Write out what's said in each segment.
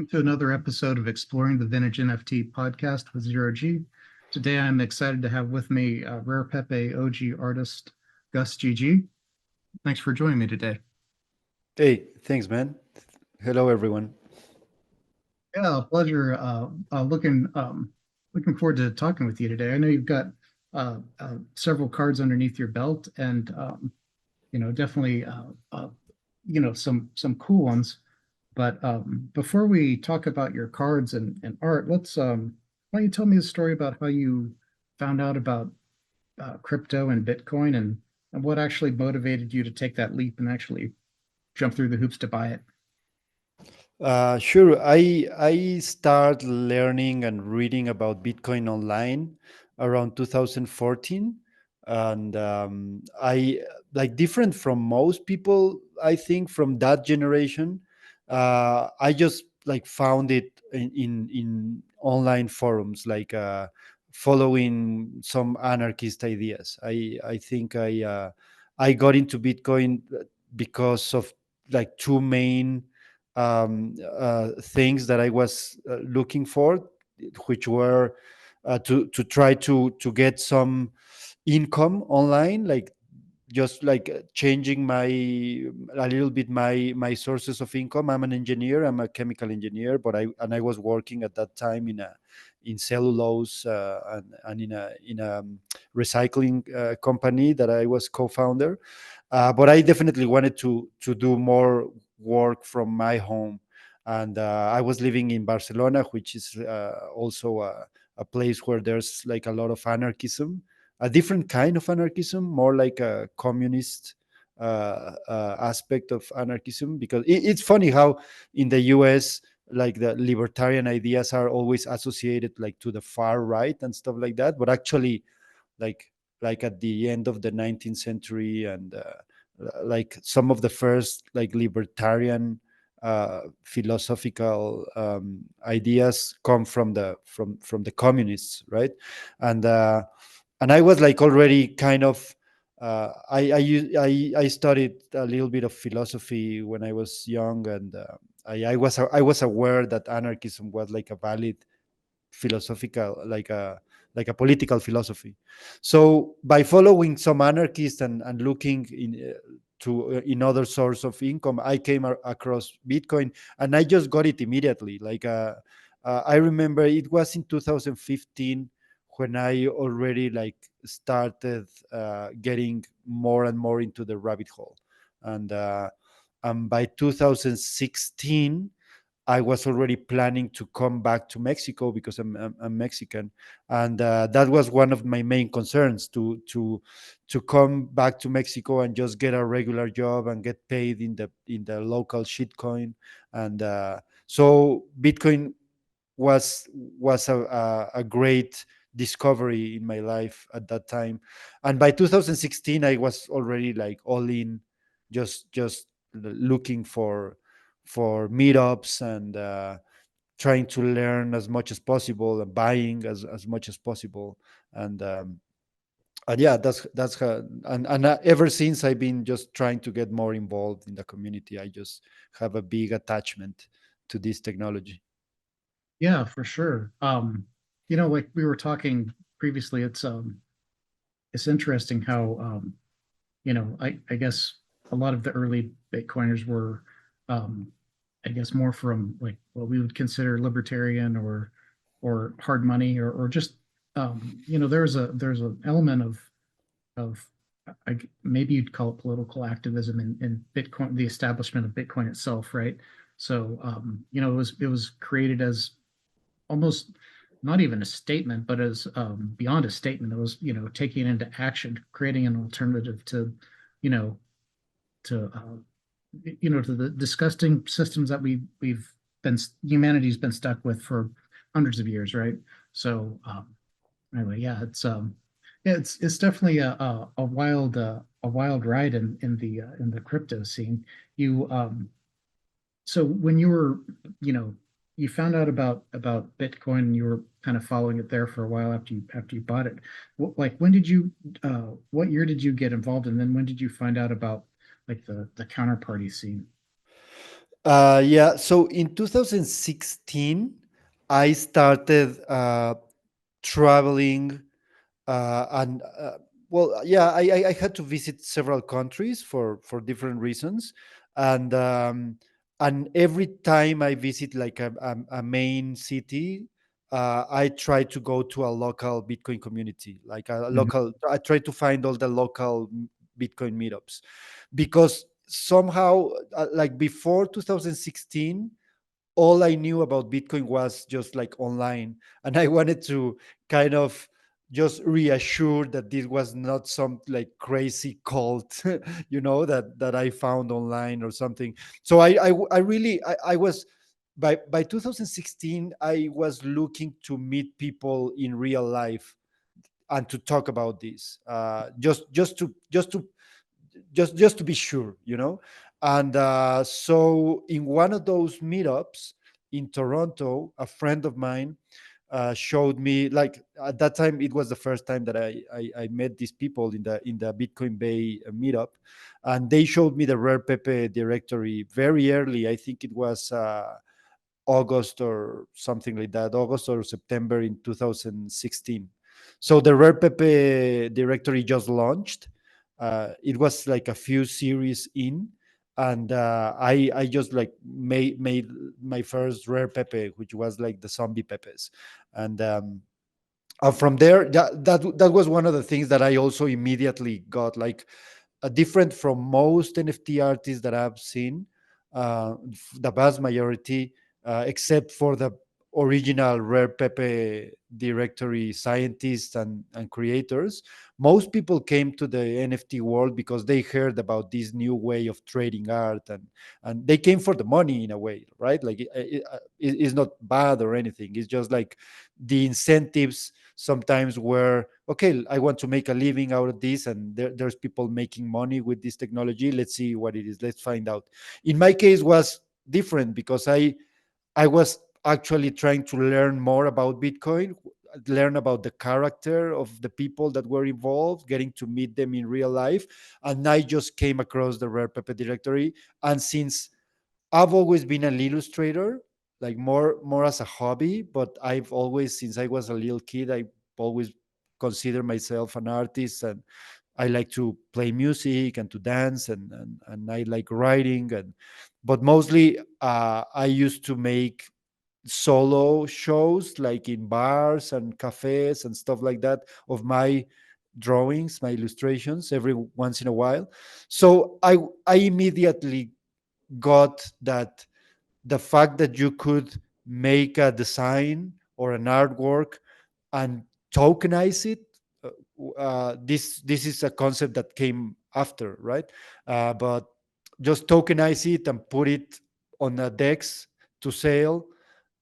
Welcome to another episode of Exploring the Vintage NFT podcast with Zero G. Today I'm excited to have with me Rare Pepe OG artist Gus GG. Thanks for joining me today. Hey, thanks, man. Hello, everyone. Yeah, a pleasure. Looking forward to talking with you today. I know you've got several cards underneath your belt, and definitely some cool ones. But before we talk about your cards and art, why don't you tell me the story about how you found out about crypto and Bitcoin and what actually motivated you to take that leap and actually jump through the hoops to buy it? Sure. I start learning and reading about Bitcoin online around 2014, and I like different from most people. I think from that generation, I just like found it in online forums, like following some anarchist ideas. I think I got into Bitcoin because of like two main things that I was looking for, which were to try to get some income online, like just like changing my a little bit my sources of income. I'm an engineer. I'm a chemical engineer, but I was working at that time in cellulose and in a recycling company that I was co-founder. But I definitely wanted to do more work from my home, and I was living in Barcelona, which is also a place where there's like a lot of anarchism, a different kind of anarchism, more like a communist aspect of anarchism. Because it's funny how in the US, like the libertarian ideas are always associated like to the far right and stuff like that, but actually, like like at the end of the 19th century and like some of the first like libertarian philosophical ideas come from the communists, right? and and I was like already kind of I studied a little bit of philosophy when I was young, and I was aware that anarchism was like a valid philosophical, like a political philosophy. So by following some anarchists and looking in other source of income, I came across Bitcoin, and I just got it immediately. Like I remember it was in 2015 when I already like started getting more and more into the rabbit hole, and by 2016 I was already planning to come back to Mexico because I'm Mexican, and that was one of my main concerns to come back to Mexico and just get a regular job and get paid in the local shitcoin, and so Bitcoin was a great discovery in my life at that time, and by 2016 I was already like all in, just looking for meetups and trying to learn as much as possible and buying as much as possible, and yeah, that's how, and ever since I've been just trying to get more involved in the community. I just have a big attachment to this technology. Yeah, for sure. Like we were talking previously, it's interesting how I guess a lot of the early Bitcoiners were um, I guess more from like what we would consider libertarian or hard money or just there's an element of maybe you'd call it political activism in Bitcoin, the establishment of Bitcoin itself, right? So it was created as almost not even a statement, but as beyond a statement. It was taking into action, creating an alternative to you know to the disgusting systems that we've been humanity's been stuck with for hundreds of years, right? So anyway, yeah, it's definitely a wild ride in the crypto scene. You So when you were you found out about Bitcoin and you were kind of following it there for a while after you bought it. Like when did you what year did you get involved, and then when did you find out about like the counterparty scene? Yeah, so in 2016, I started traveling and well, yeah, I had to visit several countries for different reasons, and every time I visit like a main city, I try to go to a local Bitcoin community, like a Mhm. local. I try to find all the local Bitcoin meetups, because somehow, like before 2016, all I knew about Bitcoin was just like online. And I wanted to kind of just reassure that this was not some like crazy cult, that I found online or something. So I really, I was, by 2016, I was looking to meet people in real life and to talk about this, just to be sure, and so in one of those meetups in Toronto, a friend of mine showed me, like at that time it was the first time that I met these people in the Bitcoin Bay meetup, and they showed me the Rare Pepe directory very early. I think it was August or something like that, August or September in 2016. So the Rare Pepe directory just launched. It was like a few series in, and I just like made my first Rare Pepe, which was like the zombie Pepes, and from there, that was one of the things that I also immediately got, like different from most NFT artists that I've seen, the vast majority, except for the original Rare Pepe directory scientists and creators. Most people came to the NFT world because they heard about this new way of trading art, and they came for the money in a way, right? Like it's not bad or anything. It's just like the incentives sometimes were, okay, I want to make a living out of this, and there's people making money with this technology. Let's see what it is. Let's find out. In my case was different because I was actually trying to learn more about Bitcoin, learn about the character of the people that were involved, getting to meet them in real life. And I just came across the Rare Pepe directory. And since I've always been an illustrator, like more as a hobby, but I've always, since I was a little kid, I always consider myself an artist, and I like to play music and to dance, and I like writing, and but mostly I used to make solo shows like in bars and cafes and stuff like that of my drawings, my illustrations every once in a while. So I immediately got that the fact that you could make a design or an artwork and tokenize it, this is a concept that came after, right? But just tokenize it and put it on a dex to sale,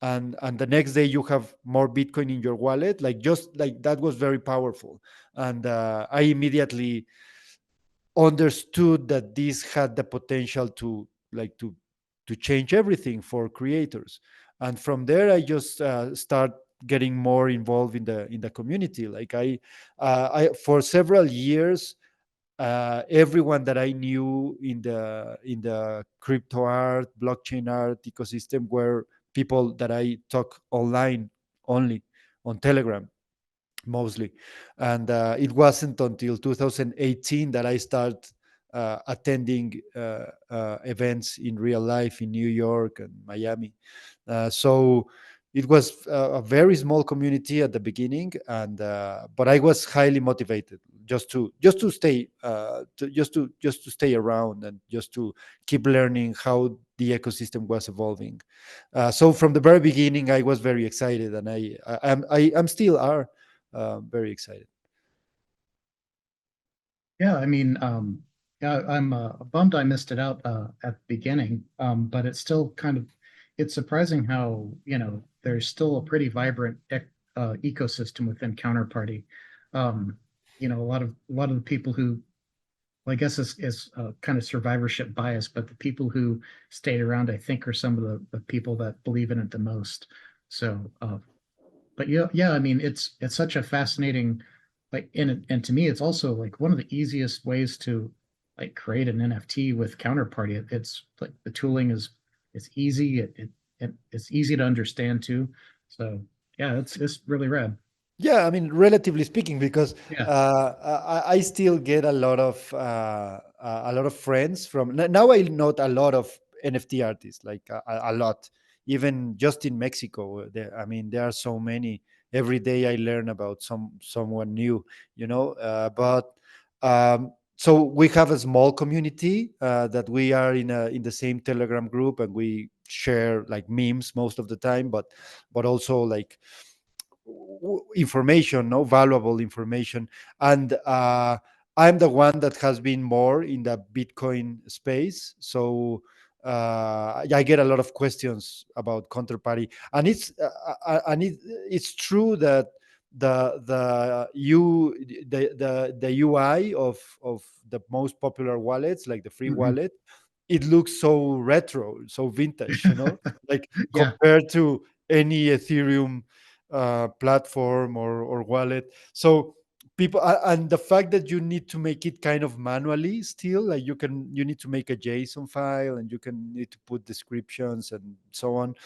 and the next day you have more Bitcoin in your wallet, like just like that was very powerful. And I immediately understood that this had the potential to like to change everything for creators. And from there I just start getting more involved in the community. Like I for several years, everyone that I knew in the crypto art, blockchain art ecosystem were people that I talk online only, on Telegram mostly. And it wasn't until 2018 that I started attending events in real life in New York and Miami. So it was a very small community at the beginning, and but I was highly motivated just to stay just to stay around, and just to keep learning how the ecosystem was evolving. So from the very beginning, I was very excited, and I'm still are very excited. Yeah, I mean, yeah, I'm bummed I missed it out at the beginning, but it's still kind of it's surprising how, there's still a pretty vibrant ecosystem within Counterparty. Um, a lot of the people who, well, I guess is kind of survivorship bias, but the people who stayed around, I think, are some of the people that believe in it the most. So, but yeah, yeah, I mean, it's such a fascinating, like, and to me, it's also like one of the easiest ways to like create an NFT with Counterparty. It's like the tooling is it's easy. It's easy to understand too. So yeah, it's really rad. Yeah, I mean, relatively speaking, because Yeah. I still get a lot of friends from now. I know a lot of NFT artists, like a lot, even just in Mexico. There, I mean, there are so many. Every day I learn about someone new, you know. So we have a small community that we are in the same Telegram group, and we share like memes most of the time, but also like information, no valuable information. And I'm the one that has been more in the Bitcoin space, so I get a lot of questions about counterparty, and it's true that the UI of the most popular wallets, like the free Hmm. wallet, it looks so retro, so vintage, like Yeah. compared to any Ethereum platform or wallet. So people, and the fact that you need to make it kind of manually still, like you need to make a JSON file, and you can need to put descriptions and so on.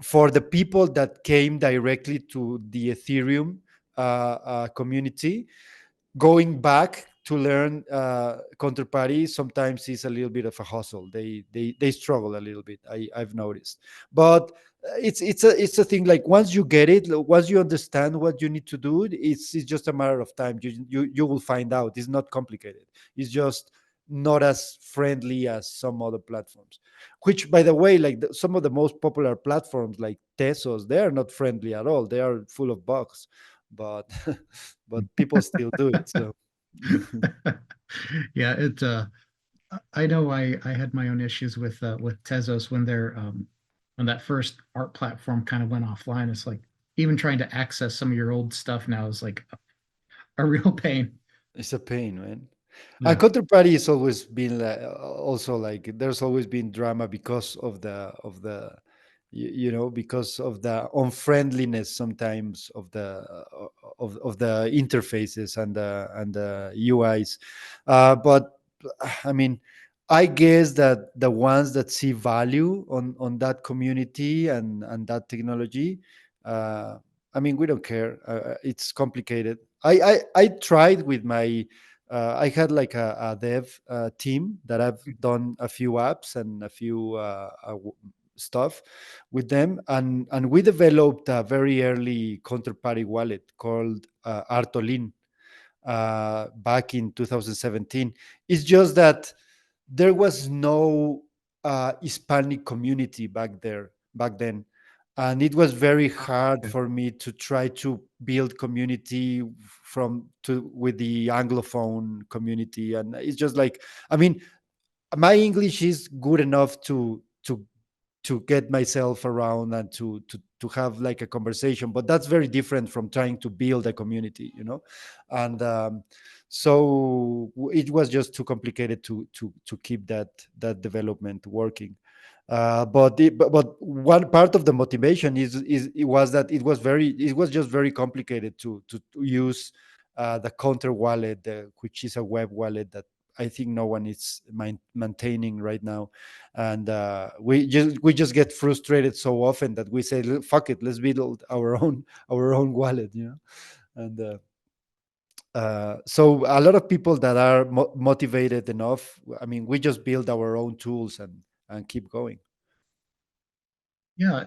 For the people that came directly to the Ethereum community, going back to learn counterparty sometimes is a little bit of a hustle. They struggle a little bit. I've noticed, but it's a thing. Like once you get it, once you understand what you need to do, it's just a matter of time. You will find out. It's not complicated. It's just not as friendly as some other platforms. Which, by the way, like some of the most popular platforms, like Tesos, they are not friendly at all. They are full of bugs, but but people still do it. So Yeah, I know I had my own issues with Tezos when they're when that first art platform kind of went offline. It's like even trying to access some of your old stuff now is like a real pain. it's a pain, man. And Yeah. counterparty has always been like, also like there's always been drama because of because of the unfriendliness sometimes of the interfaces and the UIs. But I mean, I guess that the ones that see value on that community and that technology, uh, I mean, we don't care. It's complicated. I tried with my I had like a dev team that I've done a few apps and a few stuff with them, and we developed a very early counterparty wallet called Artolin back in 2017. It's just that there was no Hispanic community back then, and it was very hard Okay. for me to try to build community from to with the Anglophone community, and it's just like, I mean, my English is good enough to get myself around and to have like a conversation, but that's very different from trying to build a community. And it was just too complicated to keep that development working. But one part of the motivation is it was that it was just very complicated to use the counter wallet, which is a web wallet that I think no one is maintaining right now. And we just get frustrated so often that we say, fuck it, let's build our own wallet. And so a lot of people that are motivated enough, I mean, we just build our own tools and keep going. Yeah,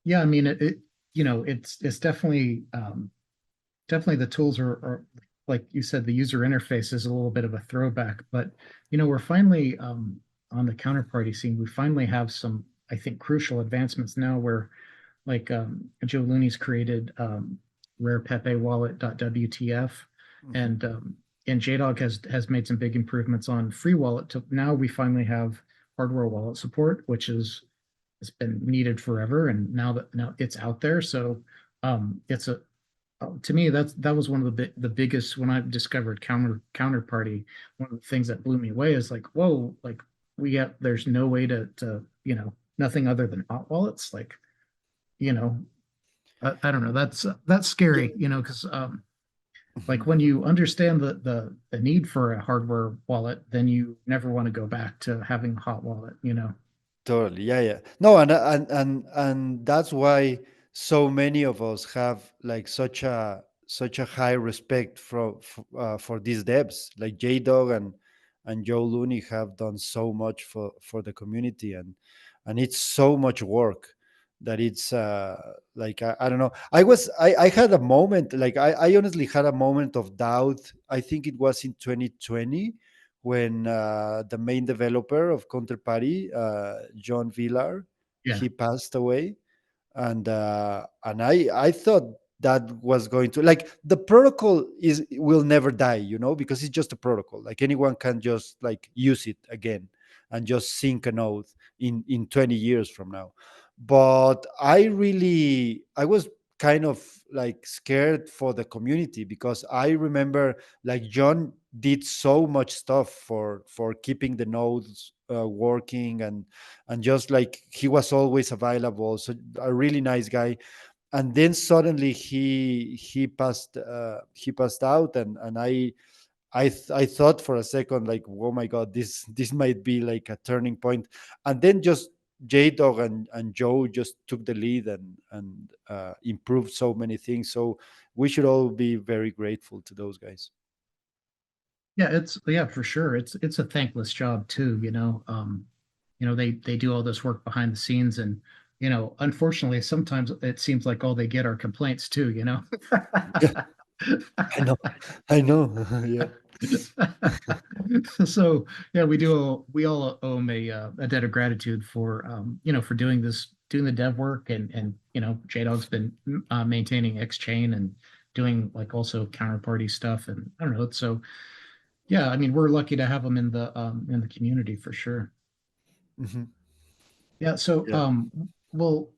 yeah, I mean it's definitely the tools are like you said, the user interface is a little bit of a throwback, but we're finally on the counterparty scene. We finally have some, I think, crucial advancements now where like Joe Looney's created Rare Pepe wallet.wtf, Mhm. and JDog has made some big improvements on free wallet. To now we finally have hardware wallet support, which is it's been needed forever, and now it's out there. So it's a to me that was one of the biggest when I discovered counterparty. One of the things that blew me away is like, whoa, like there's no way to nothing other than hot wallets. Like you know I don't know, that's Yeah. scary, because like Mhm. when you understand the need for a hardware wallet, then you never want to go back to having a hot wallet. Totally. Yeah, yeah. No, and that's why so many of us have like such a high respect for these devs. Like J Dog and Joe Looney have done so much for the community, and it's so much work that it's like I don't know. I had a moment, like I honestly had a moment of doubt. I think it was in 2020 when the main developer of Counterparty, John Villar, Yeah. he passed away, and I thought that was going to, like, the protocol is will never die, because it's just a protocol. Like anyone can just like use it again and just sync a node in 20 years from now. But I was kind of like scared for the community, because I remember like John did so much stuff for keeping the nodes working, and just like he was always available, so a really nice guy. And then suddenly he passed out, and I thought for a second, like, oh my god, this might be like a turning point. And then just J Dog and Joe just took the lead and improved so many things. So we should all be very grateful to those guys. Yeah, yeah, for sure. It's a thankless job too, they do all this work behind the scenes, and unfortunately sometimes it seems like all they get are complaints too. I know, I know. Yeah. So yeah, we all owe him a debt of gratitude for for doing the dev work, and J Dog's been maintaining X chain and doing like also counterparty stuff, and I don't know. So yeah, I mean, we're lucky to have them in the community for sure. Mhm. Yeah, so Yeah. well,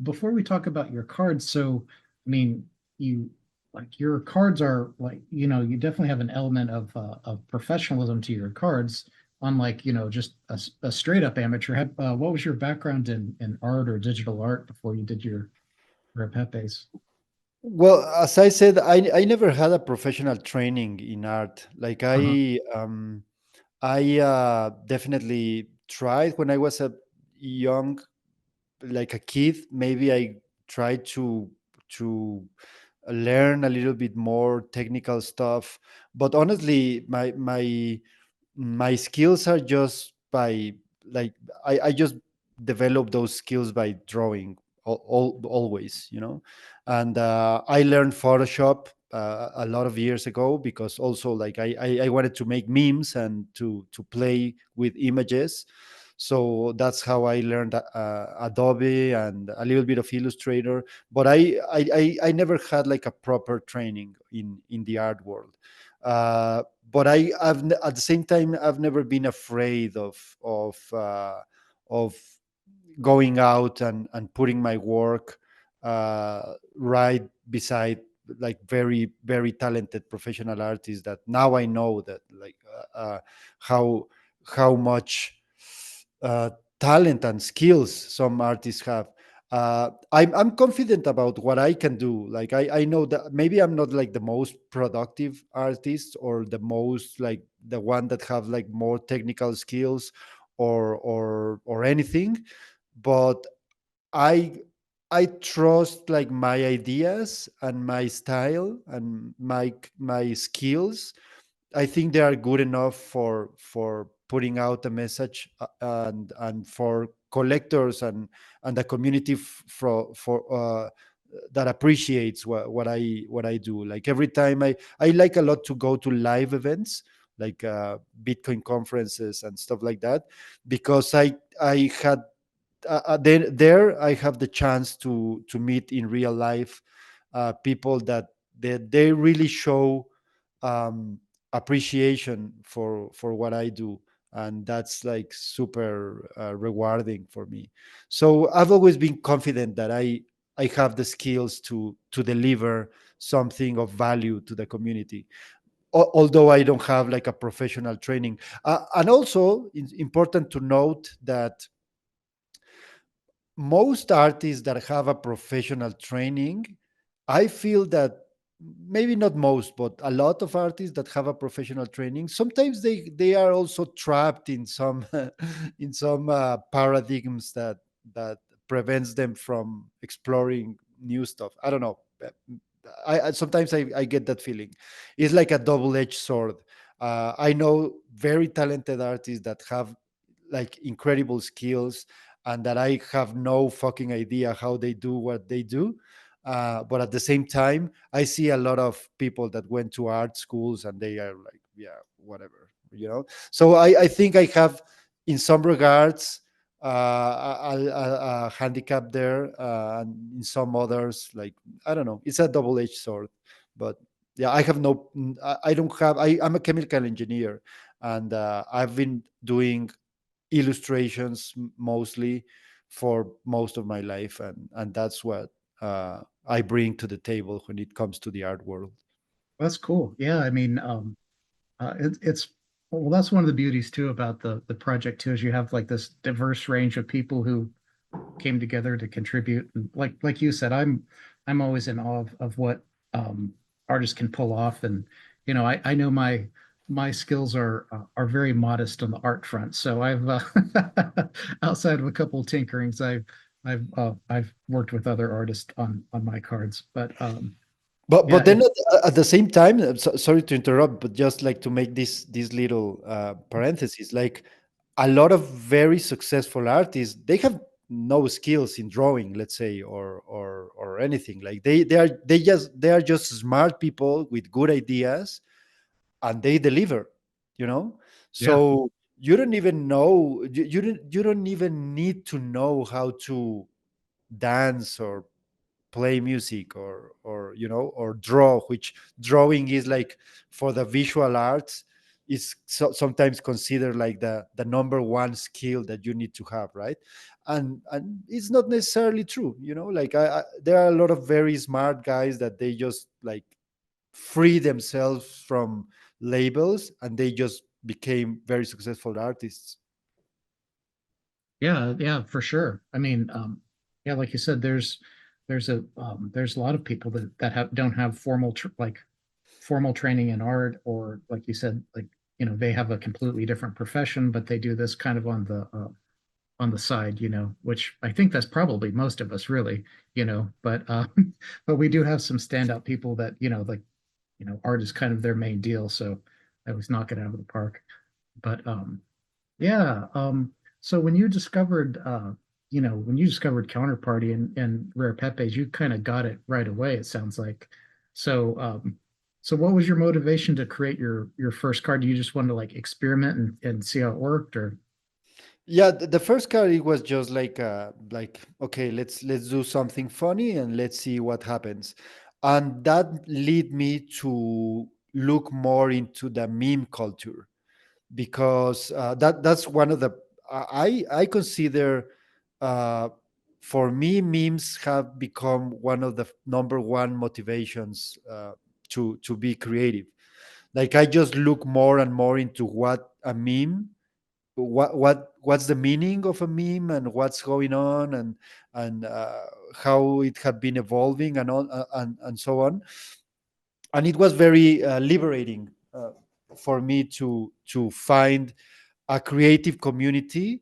before we talk about your cards, so I mean, you like your cards are like, you definitely have an element of professionalism to your cards, unlike, just a straight up amateur. What was your background in art or digital art before you did your Rare Pepes? Well, as I said, I never had a professional training in art. Like Uh-huh. I definitely tried when I was a young, like a kid. Maybe I tried to learn a little bit more technical stuff, but honestly, my skills are just by, like, I just develop those skills by drawing, always, and I learned Photoshop a lot of years ago, because also like I wanted to make memes and to play with images. So that's how I learned Adobe and a little bit of Illustrator. But I never had like a proper training in the art world. But at the same time, I've never been afraid of going out and putting my work right beside like very very talented professional artists, that now I know that, like, how how much uh, talent and skills some artists have. I'm confident about what I can do. Like I know that maybe I'm not like the most productive artist, or the most like the one that have like more technical skills, or anything, but I I trust like my ideas and my style and my skills. I think they are good enough for putting out a message, and for collectors and the community for that appreciates what I do. Like every time I like a lot to go to live events, like Bitcoin conferences and stuff like that, because I had there I have the chance to meet in real life people that they really show um, appreciation for what I do, and that's like super rewarding for me. So I've always been confident that I have the skills to deliver something of value to the community, although I don't have like a professional training. And also it's important to note that most artists that have a professional training, I feel that maybe not most, but a lot of artists that have a professional training, sometimes they are also trapped in some in some paradigms that prevents them from exploring new stuff. I don't know. Sometimes I get that feeling. It's like a double-edged sword. I know very talented artists that have like incredible skills, and that I have no fucking idea how they do what they do. But at the same time, I see a lot of people that went to art schools and they are like, yeah, whatever, you know. So I think I have, in some regards, a handicap there, and in some others, like, I don't know. It's a double-edged sword, but yeah, I have no. I don't have. I'm a chemical engineer, and I've been doing illustrations mostly for most of my life, and that's what I bring to the table when it comes to the art world. That's cool. Yeah, I mean, it's well, that's one of the beauties too about the project too, is you have like this diverse range of people who came together to contribute. And like you said, I'm always in awe of what artists can pull off. And I know my skills are very modest on the art front. So I've outside of a couple of tinkerings, I've worked with other artists on my cards. But But yeah, then at the same time, sorry to interrupt, but just like to make this little parenthesis, like a lot of very successful artists, they have no skills in drawing, let's say, or anything. Like they are just smart people with good ideas, and they deliver, you know. yeah, So you don't even know, you don't even need to know how to dance or play music, or you know, or draw, which drawing is like, for the visual arts, is sometimes considered like the number one skill that you need to have, right? And it's not necessarily true, you know. Like there are a lot of very smart guys that they just like free themselves from labels, and they just became very successful artists. yeah, for sure. I mean, yeah, like you said, there's a lot of people that have don't have formal training in art, or like you said, like they have a completely different profession, but they do this kind of on the side, which I think that's probably most of us really, but but we do have some standout people that like art is kind of their main deal, so I always knock it out of the park. But yeah. So when you discovered Counterparty and Rare Pepes, you kind of got it right away, it sounds like. So so what was your motivation to create your first card? You just wanted to like experiment and see how it worked, or Yeah, the first card, it was just like, okay, let's do something funny and let's see what happens. And that led me to look more into the meme culture, because that's one of the, I consider, uh, for me, memes have become one of the number one motivations to be creative. Like, I just look more and more into what a meme, what's the meaning of a meme, and what's going on, and how it had been evolving, and all, and so on. And it was very liberating for me to find a creative community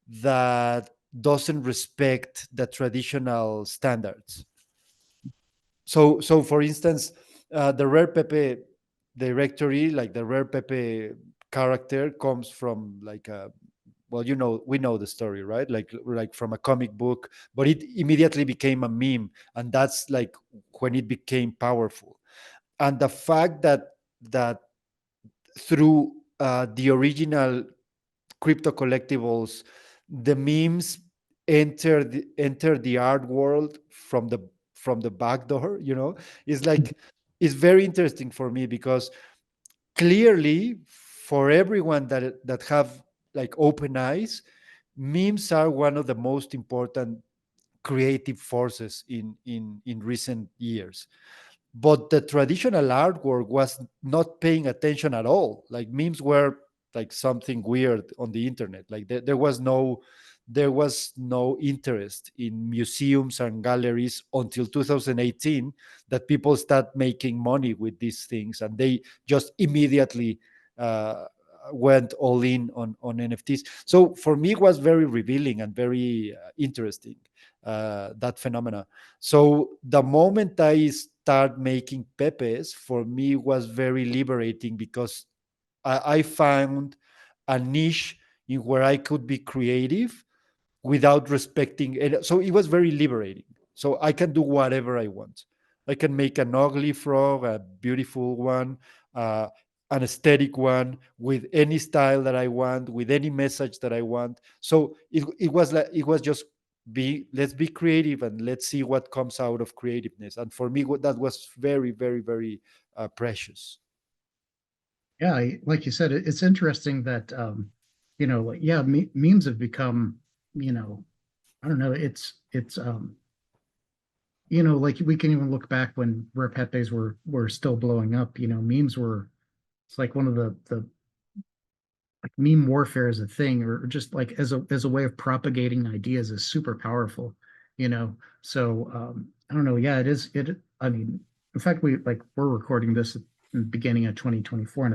that doesn't respect the traditional standards. So for instance, the Rare Pepe directory, like the Rare Pepe character, comes from like a, well, you know, we know the story, right? Like from a comic book, but it immediately became a meme, and that's like when it became powerful. And the fact that through the original crypto collectibles, the memes enter the art world from the back door, you know, is like, it's very interesting for me, because clearly, for everyone that have like open eyes, memes are one of the most important creative forces in recent years. But the traditional artwork was not paying attention at all. Like, memes were like something weird on the internet. Like, there was no there was no interest in museums and galleries until 2018, that people start making money with these things, and they just immediately uh, went all in on NFTs. So for me, it was very revealing and very interesting, that phenomena. So the moment I start making Pepes, for me was very liberating, because I found a niche in where I could be creative without respecting it. So it was very liberating. So I can do whatever I want. I can make an ugly frog, a beautiful one, uh, an aesthetic one, with any style that I want, with any message that I want. So it was like, it was just be, let's be creative and let's see what comes out of creativeness. And for me, that was very, very, very precious. Yeah, like you said, it's interesting that like, yeah, memes have become, you know, I don't know, it's like we can even look back when Rare Pepes were still blowing up. Memes were it's like one of the like meme warfare as a thing, or just like as a way of propagating ideas is super powerful. So I don't know. Yeah, it is. I mean, in fact, we're recording this at the beginning of 2024, and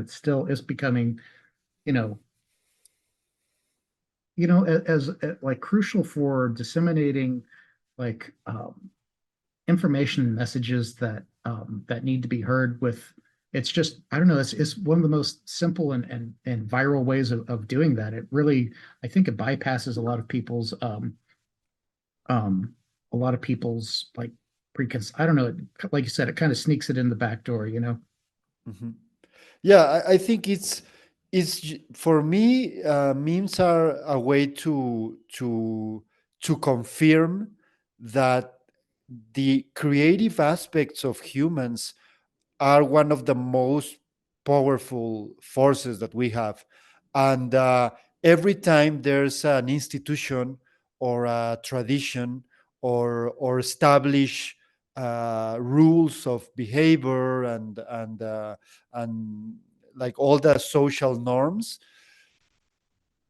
it's becoming, you know, as like crucial for disseminating like information and messages that need to be heard with. It's just, I don't know, it's one of the most simple and viral ways of doing that. It really, I think it bypasses um a lot of people's like I don't know, like you said, it kind of sneaks it in the back door. Mhm. Yeah, I think for me, memes are a way to confirm that the creative aspects of humans are one of the most powerful forces that we have. And every time there's an institution or a tradition or establish rules of behavior and like all the social norms,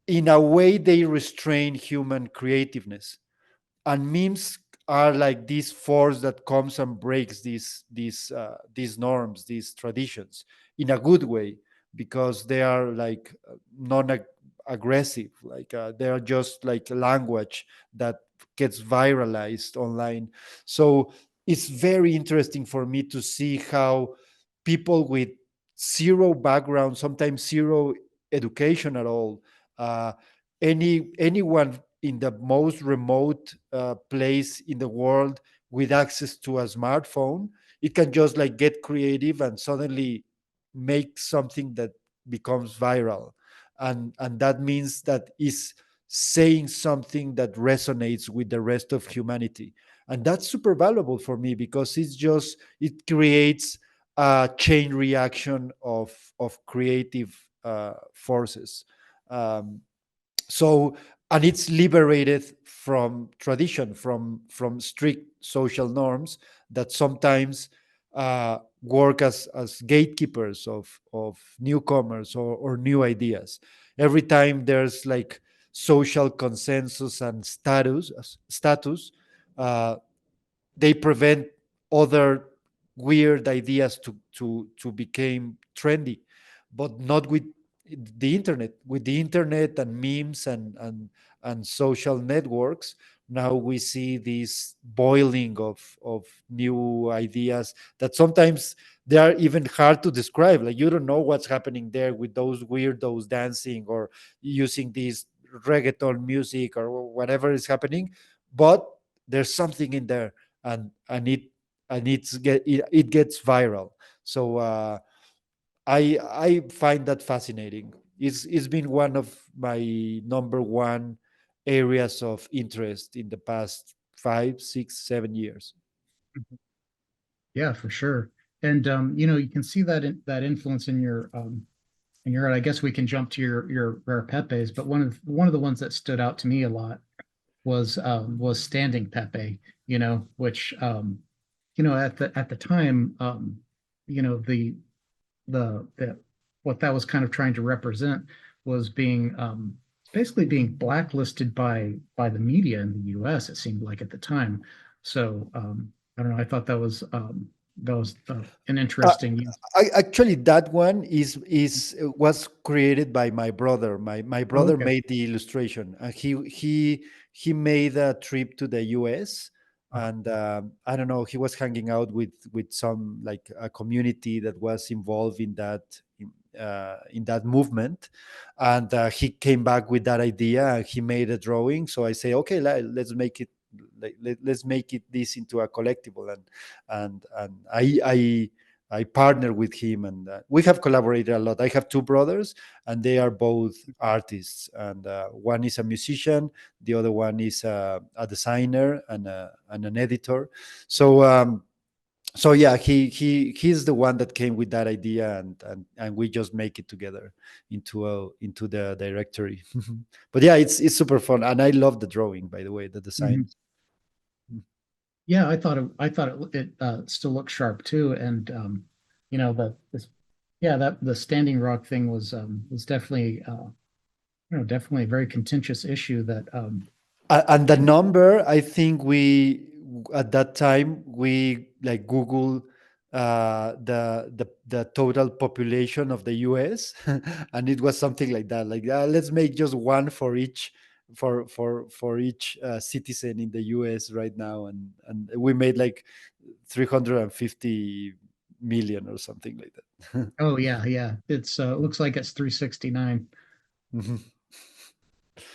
in a way they restrain human creativeness. And memes are like this force that comes and breaks these norms, these traditions, in a good way, because they are like non-aggressive, like they are just like language that gets viralized online. So it's very interesting for me to see how people with zero background, sometimes zero education at all, uh, anyone in the most remote place in the world with access to a smartphone, it can just like get creative and suddenly make something that becomes viral. And that means that is saying something that resonates with the rest of humanity. And that's super valuable for me, because it creates a chain reaction of creative forces. um, so and it's liberated from tradition, from strict social norms that sometimes work as gatekeepers of newcomers or new ideas. Every time there's like social consensus and status, uh, they prevent other weird ideas to become trendy, but not with the internet. With the internet and memes and social networks, now we see this boiling of new ideas that sometimes they are even hard to describe. Like, you don't know what's happening there with those weirdos dancing or using this reggaeton music or whatever is happening, but there's something in there, and it gets viral. So I find that fascinating. It's been one of my number one areas of interest in the past 5, 6, 7 years. Yeah, for sure. And you can see that influence in your I guess we can jump to your Rare Pepes, but one of the ones that stood out to me a lot was standing Pepe, which at the time, you know, the what that was kind of trying to represent was being basically being blacklisted by the media in the US, it seemed like at the time. So I don't know, I thought that was an Uh, interesting. actually, that one is was created by my brother. My Oh, brother okay. made the illustration, and he made a trip to the U.S. and I don't know. He was hanging out with some like a community that was involved in that movement, and he came back with that idea. And he made a drawing. So I say, okay, let's make it. Let's make it this into a collectible, and I partner with him, and we have collaborated a lot. I have two brothers, and they are both artists. And one is a musician, the other one is a designer and an editor. So so yeah, he's the one that came with that idea, and we just make it together into the directory. But yeah, it's super fun, and I love the drawing. By the way, the Mhm. design. Yeah, I thought it still looked sharp too, and you know the this yeah that the Standing Rock thing was definitely definitely a very contentious issue that And the number, I think we at that time we like Google the total population of the US, and it was something like that. Like let's make just one for each for each citizen in the US right now, and we made like 350 million or something like that. oh yeah, yeah, it's it looks like it's 369. Mhm.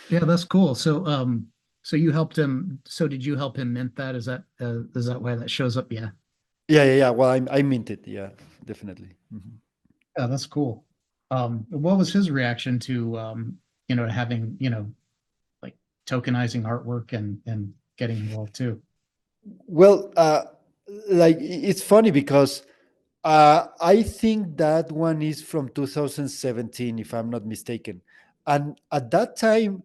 Yeah, that's cool. So so you helped him, so did you help him mint that? Is that why that shows up? Yeah. Yeah, yeah, yeah. Well, I meant it. Yeah, definitely. Mhm. Yeah, that's cool. What was his reaction to having, like tokenizing artwork and getting involved too? Well, like it's funny because I think that one is from 2017, if I'm not mistaken. And at that time,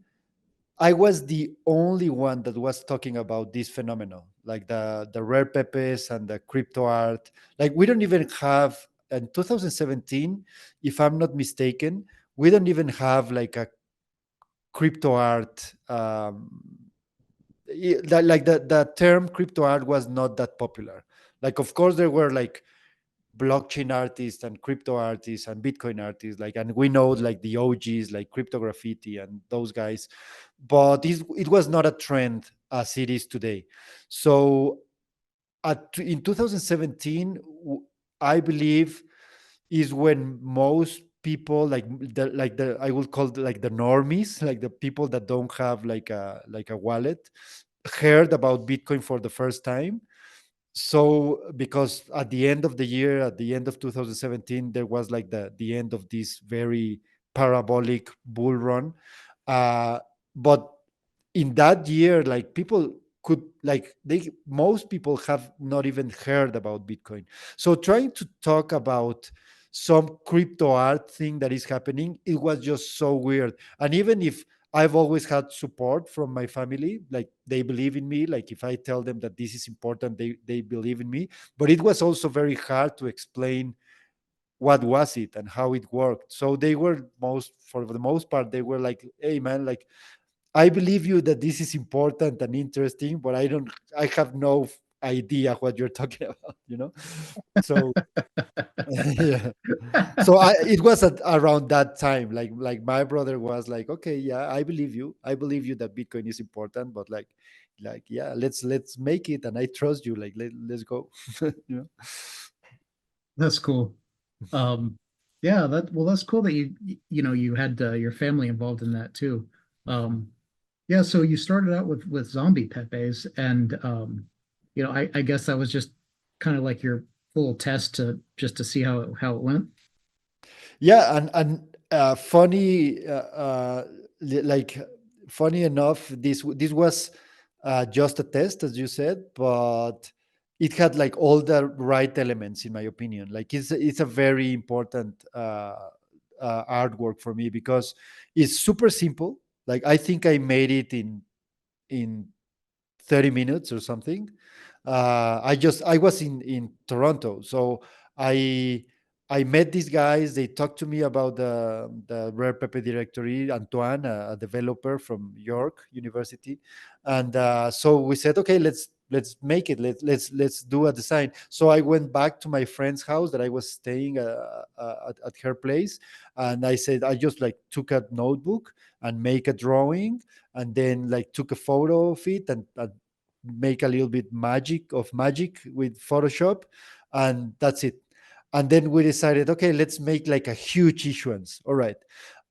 I was the only one that was talking about this phenomenon, like the rare pepes and the crypto art. Like we don't even have in 2017, if I'm not mistaken, we don't even have like a crypto art. Like the term crypto art was not that popular. Like, of course, there were like blockchain artists and crypto artists and Bitcoin artists, like, and we know like the OGs like crypto graffiti and those guys, but it was not a trend as it is today. So in 2017, I believe is when most people like the I will call it like the normies, like the people that don't have like a wallet, heard about Bitcoin for the first time. So because at the end of the year, at the end of 2017, there was like the end of this very parabolic bull run. uh but in that year, like people could like they most people have not even heard about Bitcoin. So trying to talk about some crypto art thing that is happening, it was just so weird. And even if I've always had support from my family, like they believe in me, like if I tell them that this is important, they believe in me. But it was also very hard to explain what was it and how it worked. So they were most for the most part, they were like, hey man, like I believe you that this is important and interesting, but I have no idea what you're talking about, you know? So yeah. So it was around that time, like my brother was like, okay, yeah, I believe you that Bitcoin is important, but like yeah, let's make it, and I trust you. Like let's go, you know. That's cool. Um, yeah, that's cool that you had your family involved in that too. Yeah, so you started out with zombie Pepes, and I guess that was just kind of like your full test to just to see how it went. Yeah, and funny, like funny enough, this was just a test, as you said, but it had like all the right elements, in my opinion. Like it's a very important artwork for me because it's super simple. Like I think I made it in 30 minutes or something. I was in Toronto, so I I met these guys. They talked to me about the Rare Pepe directory. Antoine, a developer from York University, and so we said, okay, let's make it. Let's do a design. So I went back to my friend's house that I was staying at her place, and I said I just like took a notebook and make a drawing, and then like took a photo of it and make a little bit magic with Photoshop, and that's it. And then we decided, okay, let's make like a huge issuance. All right.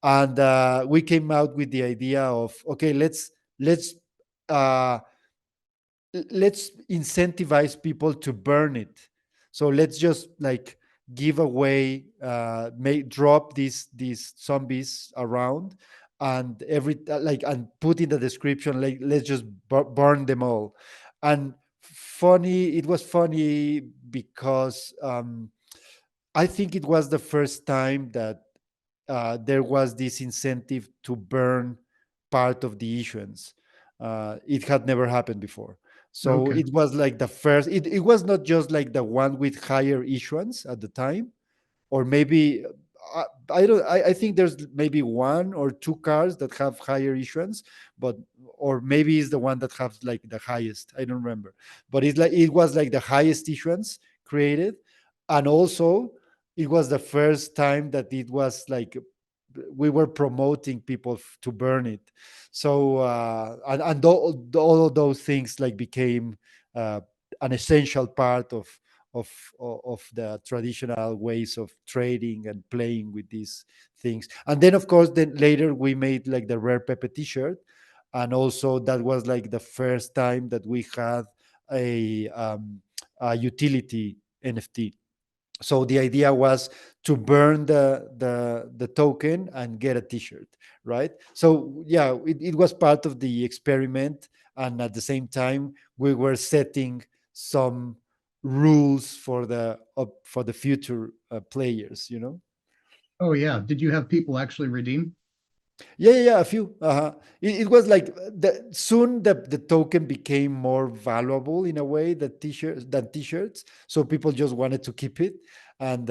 And we came out with the idea of, okay, let's uh, let's incentivize people to burn it. So let's just like give away, make drop these zombies around, and every like and put in the description like let's just burn them all. And funny, it was funny because I think it was the first time that there was this incentive to burn part of the issuance. It had never happened before. So Okay. it was like the first, it was not just like the one with higher issuance at the time, or maybe I don't I think there's maybe one or two cars that have higher issuance, but or maybe it's the one that has like the highest. I don't remember, but it's like it was like the highest issuance created, and also it was the first time that it was like we were promoting people to burn it. So and all of those things like became uh, an essential part of of the traditional ways of trading and playing with these things. And then of course then later we made like the Rare Pepe t-shirt, and also that was like the first time that we had a utility NFT. So the idea was to burn the token and get a t-shirt, right? So yeah, it was part of the experiment, and at the same time we were setting some rules for the future players, you know. Oh yeah. Did you have people actually redeem? Yeah, a few. It was like soon the token became more valuable in a way than t-shirts. So people just wanted to keep it, and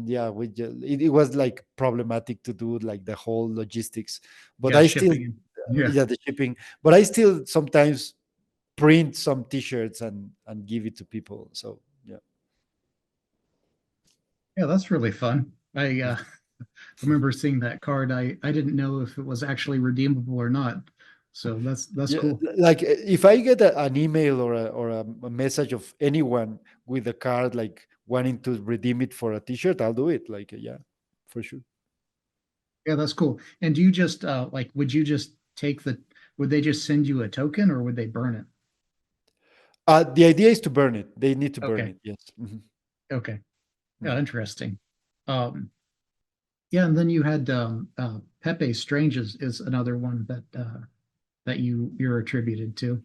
yeah, it was like problematic to do like the whole logistics. But Yeah, I still, shipping. Yeah. yeah, the shipping. But I still sometimes print some t-shirts and give it to people. So yeah. Yeah, that's really fun. I remember seeing that card. I didn't know if it was actually redeemable or not. So that's Yeah, cool. like if I get an email or a message of anyone with a card like wanting to redeem it for a T-shirt, I'll do it. Like yeah, for sure. Yeah, that's cool. And do you just like would you just take the would they just send you a token or would they burn it? The idea is to burn it. They need to burn Okay. it. Yes. Mhm, Okay. Yeah, mhm. interesting. Um yeah, and then you had Pepe Strange is another one that that you're attributed to.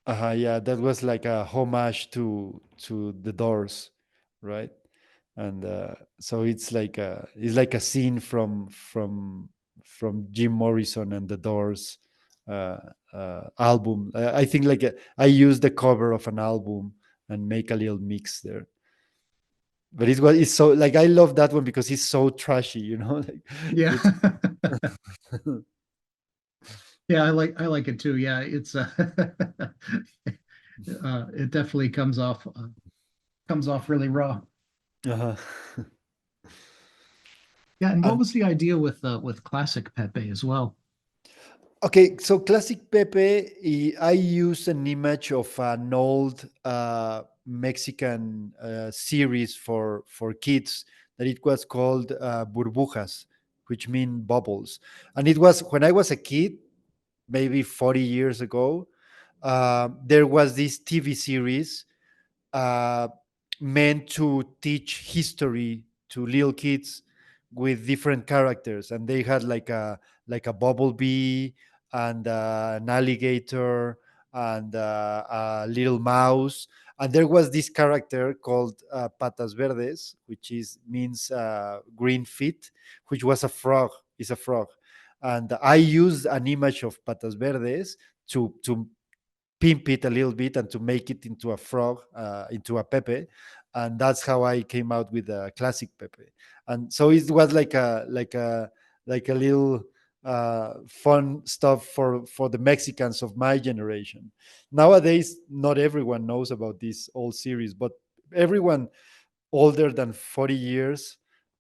Yeah, that was like a homage to the Doors, right? And so it's like a scene from Jim Morrison and the Doors uh, album. I think like I use the cover of an album and make a little mix there. But it's so like I love that one because it's so trashy, you know. Like Yeah. it's Yeah, I like it too. Yeah, it's it definitely comes off really raw. uh Yeah, and what and was the idea with classic Pepe as well? okay, so classic Pepe, I use an image of an old Mexican series for kids that it was called burbujas, which mean bubbles. And it was when I was a kid, maybe 40 years ago, there was this TV series uh, meant to teach history to little kids with different characters, and they had like a bumblebee and an alligator and a little mouse, and there was this character called patas verdes, which is means green feet, which was a frog, is a frog. And I used an image of patas verdes to pimp it a little bit and to make it into a frog, into a Pepe. and that's how I came out with a classic Pepe. And so it was like a little fun stuff for the Mexicans of my generation. Nowadays, not everyone knows about this old series, but everyone older than 40 years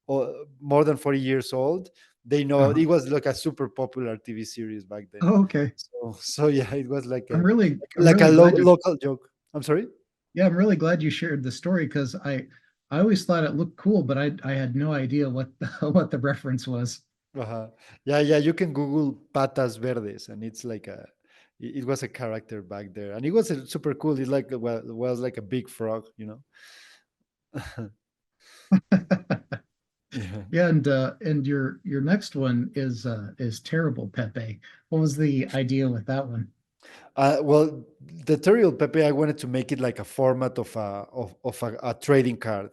or more than 40 years old, they know Uh-huh. it was like a super popular TV series back then. Oh, okay. So yeah, it was I'm like a really glad you local joke. I'm sorry. yeah, I'm really glad you shared the story because I always thought it looked cool, but I had no idea what what the reference was. Uh-huh. Yeah, you can Google Patas Verdes, and it's like it was a character back there, and it was super cool. It's like well, was like a big frog, you know. Yeah. Yeah, and your next one is Terrible Pepe. What was the idea with that one? Well, the Terial Pepe, I wanted to make it like a format of a trading card,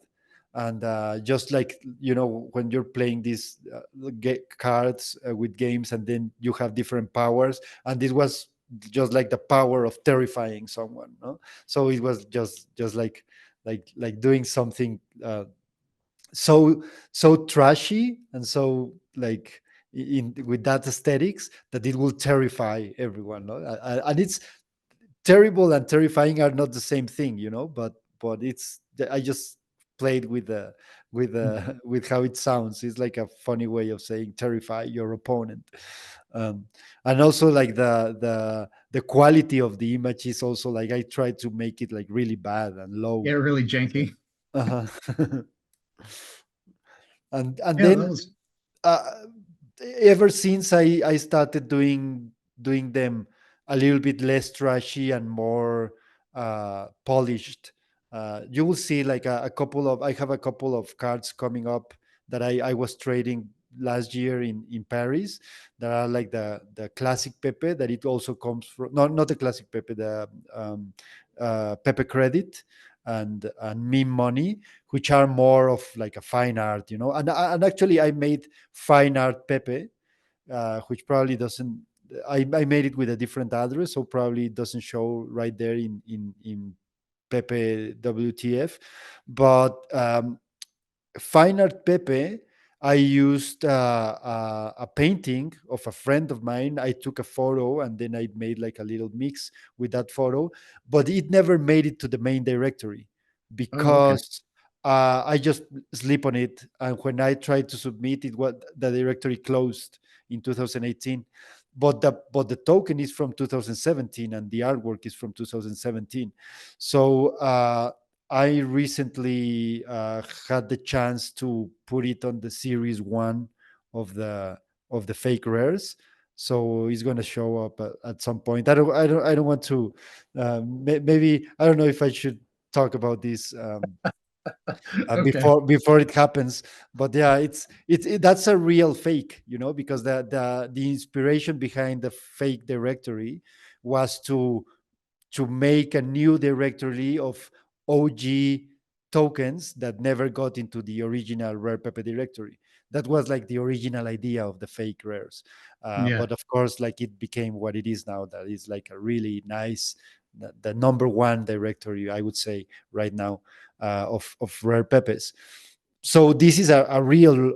and just like when you're playing these cards with games, and then you have different powers, and this was just like the power of terrifying someone. No? So it was just like doing something so trashy and so like in with that aesthetics that it will terrify everyone. No? And it's terrible and terrifying are not the same thing, but it's I just played with with how it sounds. It's like a funny way of saying terrify your opponent. And also like the quality of the image is also like I try to make it like really bad and low. Yeah, really So, janky. uh-huh. And Yeah, that then was uh, ever since I started doing them a little bit less trashy and more polished. You will see like a couple of I have a couple of cards coming up that I was trading last year in Paris that are like the classic Pepe that it also comes from not the classic Pepe, the Pepe credit and meme money, which are more of like a fine art, and actually I made fine art Pepe, which probably doesn't. I made it with a different address, so probably it doesn't show right there in Pepe.wtf. But fine art Pepe, I used a painting of a friend of mine. I took a photo and then I made like a little mix with that photo, but it never made it to the main directory oh, okay. because I just sleep on it. And when I tried to submit it, what the directory closed in 2018. But the token is from 2017 and the artwork is from 2017. So I recently had the chance to put it on the series one of the fake rares, so it's going to show up at some point. I don't want to. Maybe I don't know if I should talk about this Okay. before it happens. But yeah, that's a real fake, because the inspiration behind the fake directory was to make a new directory of OG tokens that never got into the original Rare Pepe directory. That was like the original idea of the fake rares. Yeah. But of course, like it became what it is now, that is like a really nice, the number one directory, I would say, right now, of Rare Pepes. So this is a real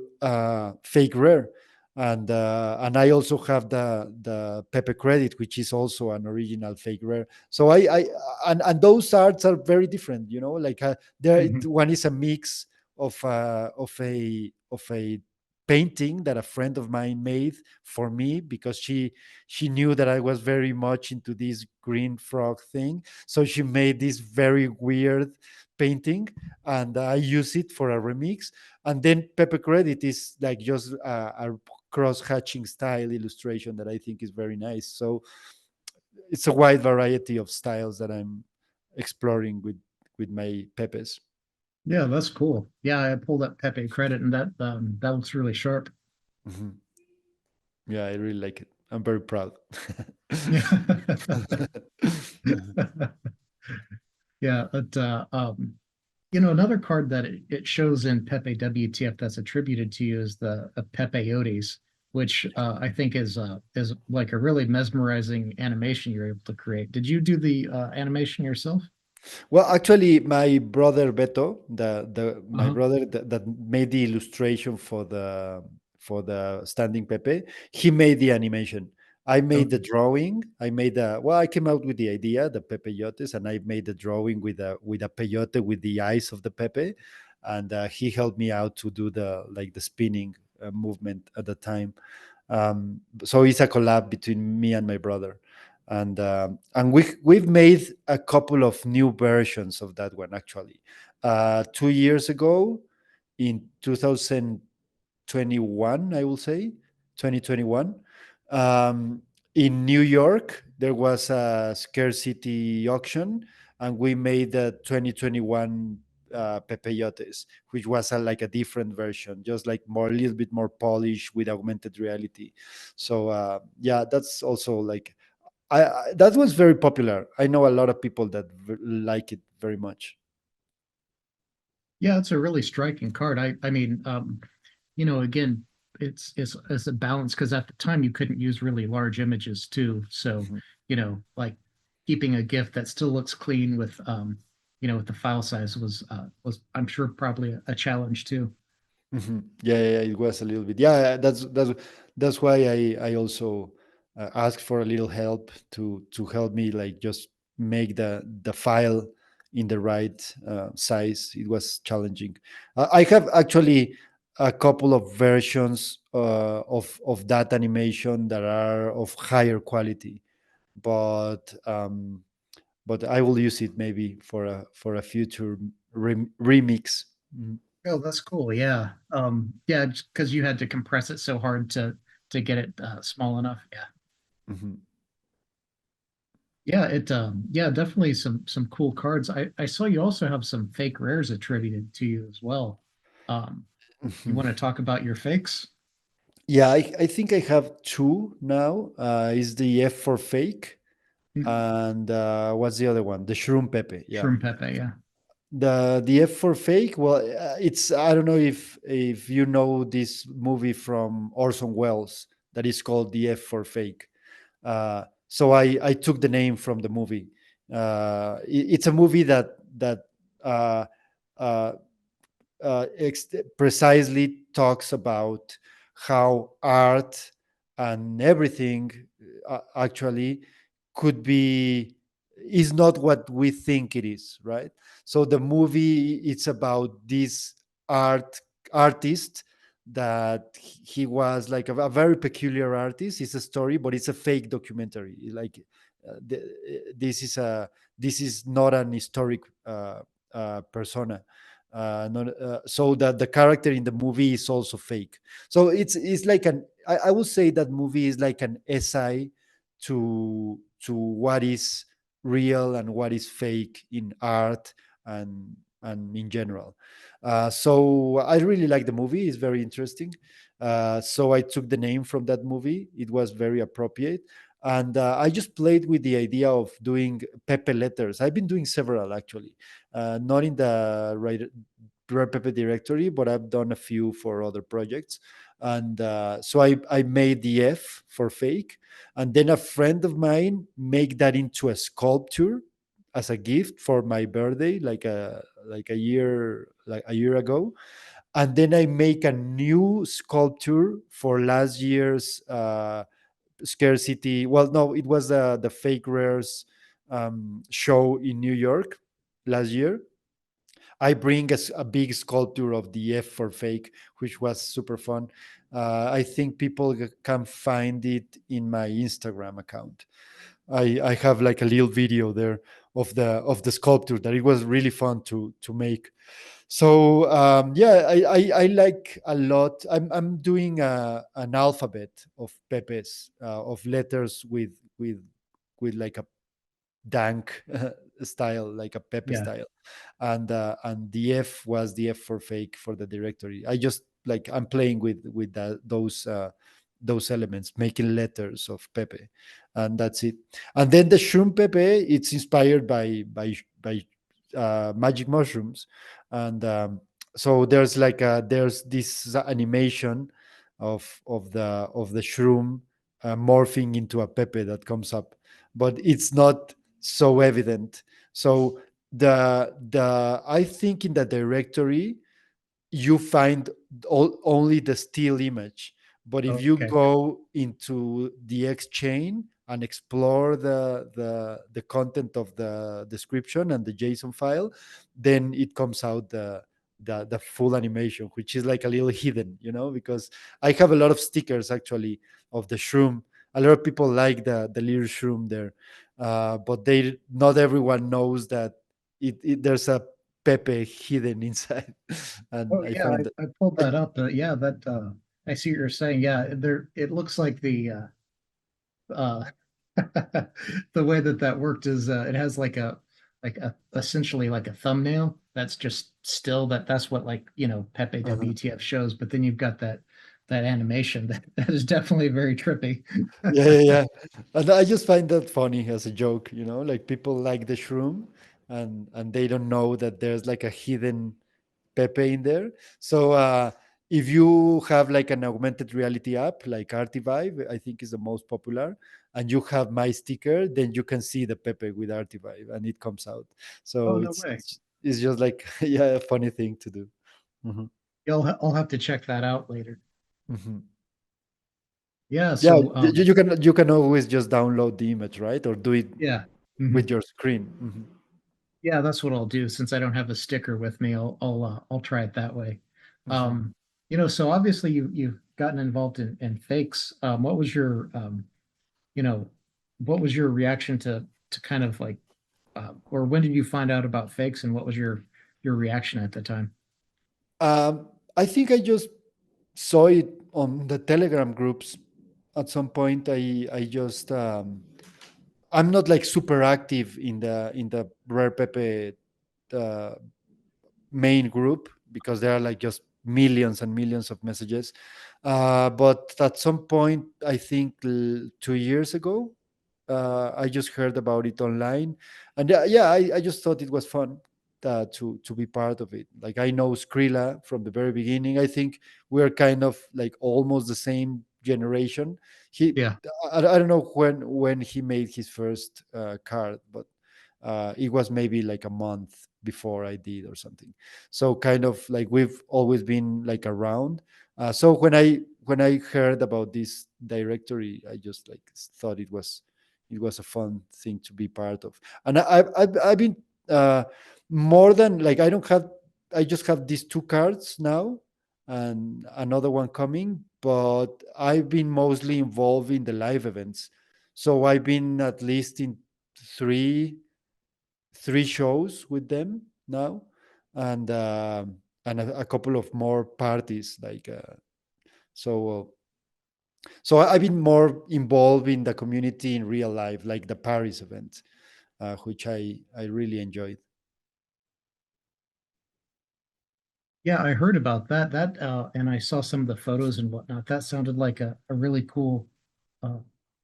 fake rare. And I also have the Pepe credit, which is also an original fake rare. So and those arts are very different, like Mhm. one is a mix of a painting that a friend of mine made for me because she knew that I was very much into this green frog thing. So she made this very weird painting, and I use it for a remix. And then Pepe credit is like just a cross hatching style illustration that I think is very nice. So it's a wide variety of styles that I'm exploring with my Pepes. Yeah, that's cool. Yeah, I pulled up Pepe credit and that looks really sharp. Mhm. Yeah, I really like it. I'm very proud. Yeah. Yeah, another card that it shows in Pepe WTF that's attributed to you is the Pepeotes, which I think is like a really mesmerizing animation you're able to create. Did you do the animation yourself? Well, actually, my brother Beto, the my Uh-huh. brother that made the illustration for the standing Pepe, he made the animation. I made the Okay. drawing. I made the well. I came out with the idea, the Pepeyotes, and I made the drawing with a peyote with the eyes of the Pepe, and he helped me out to do the like the spinning movement at the time. So it's a collab between me and my brother, and we've made a couple of new versions of that one actually. 2 years ago, in 2021, I will say 2021, um, in New York, there was a scarcity auction, and we made the 2021 Pepeyotes, which was like a different version, just like more a little bit more polished with augmented reality. So yeah, that's also like that was very popular. I know a lot of people that like it very much. Yeah, it's a really striking card. I mean, again, it's a balance because at the time you couldn't use really large images too. So, Mhm. like keeping a GIF that still looks clean with with the file size was I'm sure probably a challenge too. Yeah, yeah, yeah, it was a little bit. Yeah, that's why I also asked for a little help to help me like just make the file in the right size. It was challenging. I have actually a couple of versions of that animation that are of higher quality, but I will use it maybe for a future remix. Mhm. Oh, that's cool. Yeah. Yeah, because you had to compress it so hard to get it small enough. Yeah. Mhm. Yeah, yeah, definitely some cool cards. I saw you also have some fake rares attributed to you as well. Um, you Mhm. want to talk about your fakes? Yeah, I think I have two now. Is the F for fake, Mm, and what's the other one? The Shroom Pepe. Yeah, Shroom Pepe, yeah. the F for fake. Well, it's I don't know if you know this movie from Orson Welles that is called the F for fake. So I took the name from the movie. It's a movie that uh, uh, precisely talks about how art and everything actually could be is not what we think it is, right? So the movie it's about this artist that he was like a very peculiar artist. It's a story, but it's a fake documentary. Like this is a this is not an historic persona. Not, so that the character in the movie is also fake. So it's like I would say that movie is like an essay to what is real and what is fake in art and in general. So I really like the movie. It's very interesting. So I took the name from that movie. It was very appropriate. And I just played with the idea of doing Pepe letters. I've been doing several actually, not in the Rare Pepe directory, but I've done a few for other projects. And so I made the F for fake, and then a friend of mine make that into a sculpture as a gift for my birthday, like a year ago. And then I make a new sculpture for last year's scarcity. Well, no, it was the fake rares show in New York last year. I bring a big sculpture of the F for fake, which was super fun. I think people can find it in my Instagram account. I have like a little video there of the sculpture that it was really fun to make. So yeah, I like a lot. I'm doing an alphabet of Pepes of letters with like a dank style, like a Pepe Yeah. style, and the F was the F for fake for the directory. I just like I'm playing with those elements, making letters of Pepe, and that's it. And then the shroom Pepe, it's inspired by magic mushrooms, and so there's like there's this animation of the shroom morphing into a Pepe that comes up, but it's not so evident. So the I think in the directory you find only the still image. But if you Okay. go into the X chain and explore the content of the description and the JSON file, then it comes out the full animation, which is like a little hidden, because I have a lot of stickers actually of the shroom. A lot of people like the little shroom there, but they not everyone knows that there's a Pepe hidden inside. Oh And I yeah, find that I pulled I, that up. Yeah, that I see what you're saying. Yeah, there it looks like uh the way that that worked is it has like a essentially like a thumbnail that's just still that's what like uh-huh. Pepe.wtf shows, but then you've got that animation that is definitely very trippy. Yeah, yeah, yeah. And I just find that funny as a joke, like people like the shroom, and they don't know that there's like a hidden Pepe in there. So if you have like an augmented reality app like Artivive, I think is the most popular, and you have my sticker, then you can see the Pepe with Artivive and it comes out. Oh, So no it's way. it's, it's just like yeah, a funny thing to do. Mhm, I'll have to check that out later. mhm. Yeah, Yeah, so you can always just download the image, right? Or do it yeah. with Mhm. your screen. Mhm, Yeah, that's what I'll do since I don't have a sticker with me. I'll try it that way. mhm. Um, so obviously you've gotten involved in fakes. What was your you know, what was your reaction to kind of like or when did you find out about fakes and what was your reaction at the time? I think I just saw it on the Telegram groups at some point. I just I'm not like super active in the Rare Pepe uh, main group because there are like just millions and millions of messages. But at some point, I think 2 years ago, I just heard about it online, and yeah, I just thought it was fun to be part of it. Like I know Skrilla from the very beginning. I think we're kind of like almost the same generation. He, Yeah. I don't know when he made his first card, but it was maybe like a month before I did or something. So kind of like we've always been like around. So when I heard about this directory, I just like thought it was a fun thing to be part of. And I've been uh, more than like I just have these two cards now and another one coming, but I've been mostly involved in the live events. So I've been at least in three three shows with them now, and a couple of more parties like so. So I've been more involved in the community in real life, like the Paris event, which I really enjoyed. Yeah, I heard about that and I saw some of the photos and whatnot. That sounded like a really uh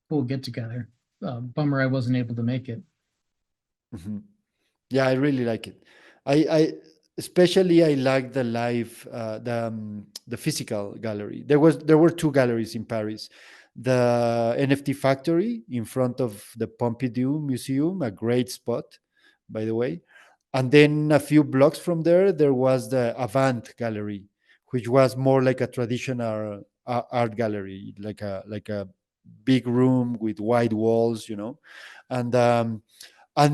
cool get together. Bummer I wasn't able to make it. Mhm. Yeah, I really like it. I especially I like the live, the physical gallery. There were two galleries in Paris. The NFT Factory in front of the Pompidou Museum, a great spot, by the way. And then a few blocks from there was the Avant Gallery, which was more like a traditional art gallery, like a big room with white walls, and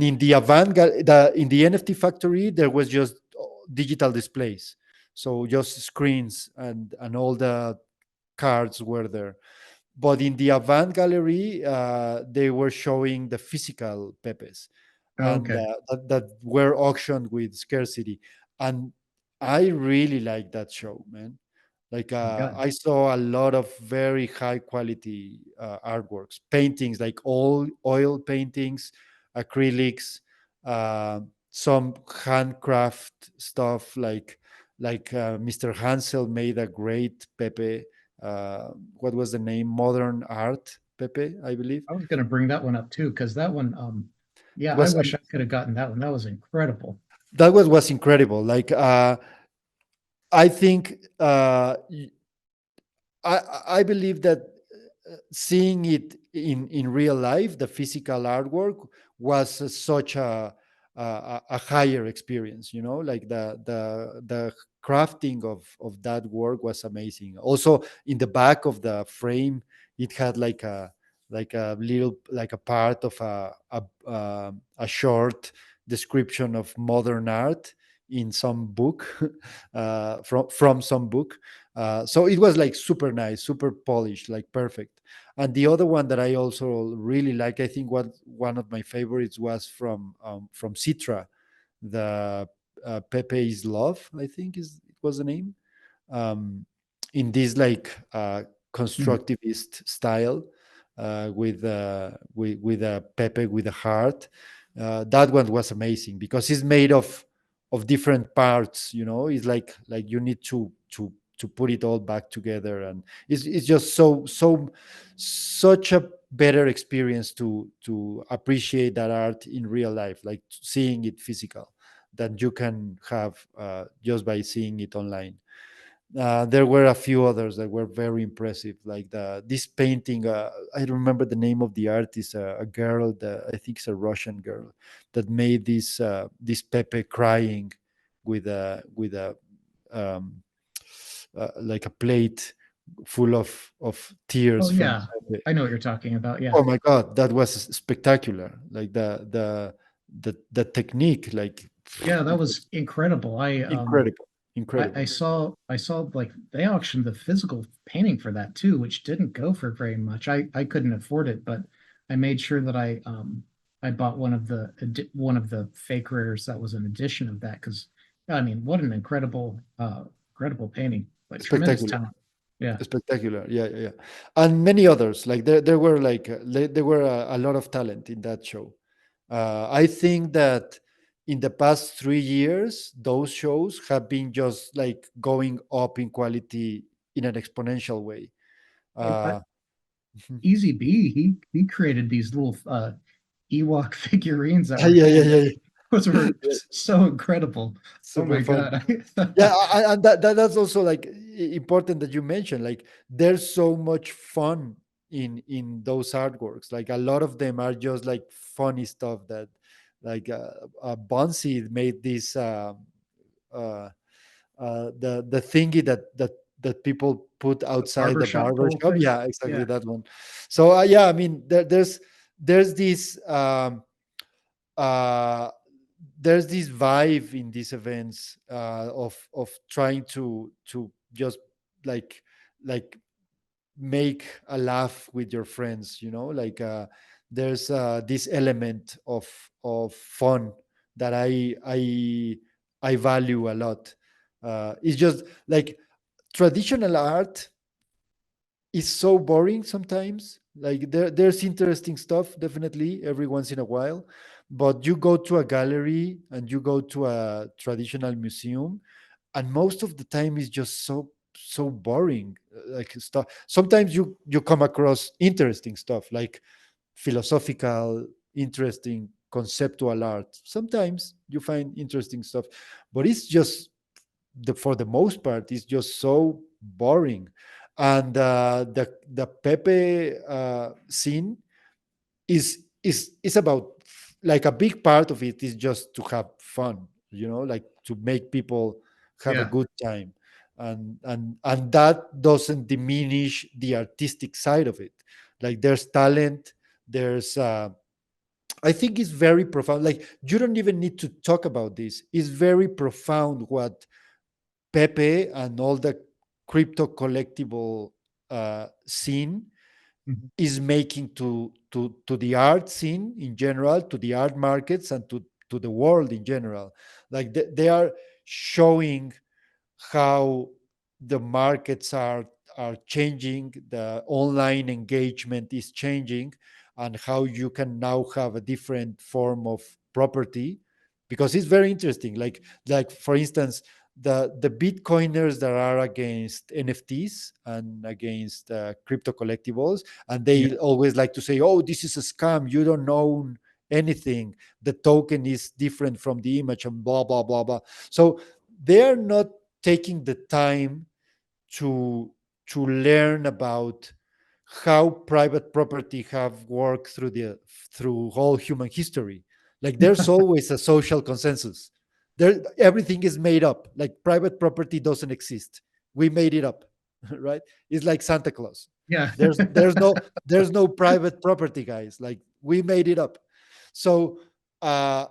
in the in the NFT Factory, there was just digital displays, so just screens and all the cards were there. But in the Avant Gallery, they were showing the physical Pepes, Oh, and okay. that were auctioned with scarcity. And I really like that show, man. Like Oh, good. I saw a lot of very high quality artworks, paintings, like all oil paintings, acrylics, some handcraft stuff, like Mr. Hansel made a great Pepe. What was the name? Modern Art Pepe, I believe. I was going to bring that one up too, because that one, It yeah, I was wish I could have gotten that one. That was incredible. that was incredible. Like I think I believe that seeing it in real life, the physical artwork was such a higher experience. Like the crafting of that work was amazing. Also, in the back of the frame, it had like a little, like a part of a short description of modern art in some book, from some book. So it was like super nice, super polished, like perfect. And the other one that I also really like, I think what one of my favorites was from Citra, the Pepe is Love, I think it was the name, um, in this like Mhm. constructivist style, with a Pepe with a heart. That one was amazing because it's made of different parts. It's like you need to put it all back together, and it's just such a better experience to appreciate that art in real life, like seeing it physical, than you can have just by seeing it online. There were a few others that were very impressive, like this painting. I don't remember the name of the artist. A girl, that I think it's a Russian girl, that made this Pepe crying with a um, like a plate full of Oh tears from yeah, Pepe. I know what you're talking about. Yeah, Oh my God, that was spectacular! Like the technique, like yeah, that it was was incredible. incredible, I incredible. saw like they auctioned the physical painting for that too, which didn't go for very much. I couldn't afford it, but I made sure that I bought one of the fake rares that was an edition of that because I mean, what an incredible painting, like tremendous Spectacular. talent. Yeah. Spectacular, yeah, yeah, yeah. And many others, like there were like there were a lot of talent in that show. I think that in the past 3 years those shows have been just like going up in quality in an exponential way. I, uh Easy B, he created these little Ewok figurines that were yeah, yeah, yeah, those yeah. were so incredible. Oh Super my fun. God. Yeah, and that's also like important that you mentioned. Like, there's so much fun in those artworks. Like, a lot of them are just like funny stuff that, like, Bonsi made this uh, the thingy that people put The outside the barbershop barber pole shop. thing. Yeah, exactly Yeah. that one. So yeah, I mean, there's this. Uh, there's this vibe in these events, of trying to just like like make a laugh with your friends, like, there's this element of fun that I value a lot. It's just like traditional art is so boring sometimes. Like, there's interesting stuff definitely every once in a while, but you go to a gallery and you go to a traditional museum, and most of the time is just so boring. Like, stuff. Sometimes you come across interesting stuff, like philosophical, interesting conceptual art. Sometimes you find interesting stuff, but it's just, for the most part, is just so boring. And the Pepe scene is about, like, a big part of it is just to have fun, like to make people have a Yeah. good time, and that doesn't diminish the artistic side of it. Like, there's talent, there's I think it's very profound. Like, you don't even need to talk about this. It's very profound what Pepe and all the crypto collectible scene Mhm. is making to the art scene in general, to the art markets, and to the world in general. Like, they are showing how the markets are changing, the online engagement is changing, and how you can now have a different form of property, because it's very interesting. Like, for instance, the bitcoiners that are against NFTs and against crypto collectibles, and Yeah. they always like to say, oh, this is a scam, you don't own anything, the token is different from the image, and blah blah blah blah. So they are not taking the time to to learn about how private property have worked through all human history. Like there's always a social consensus. There, everything is made up. Like private property doesn't exist. We made it up, right? It's like Santa Claus. Yeah. There's no private property, guys. Like we made it up. So uh,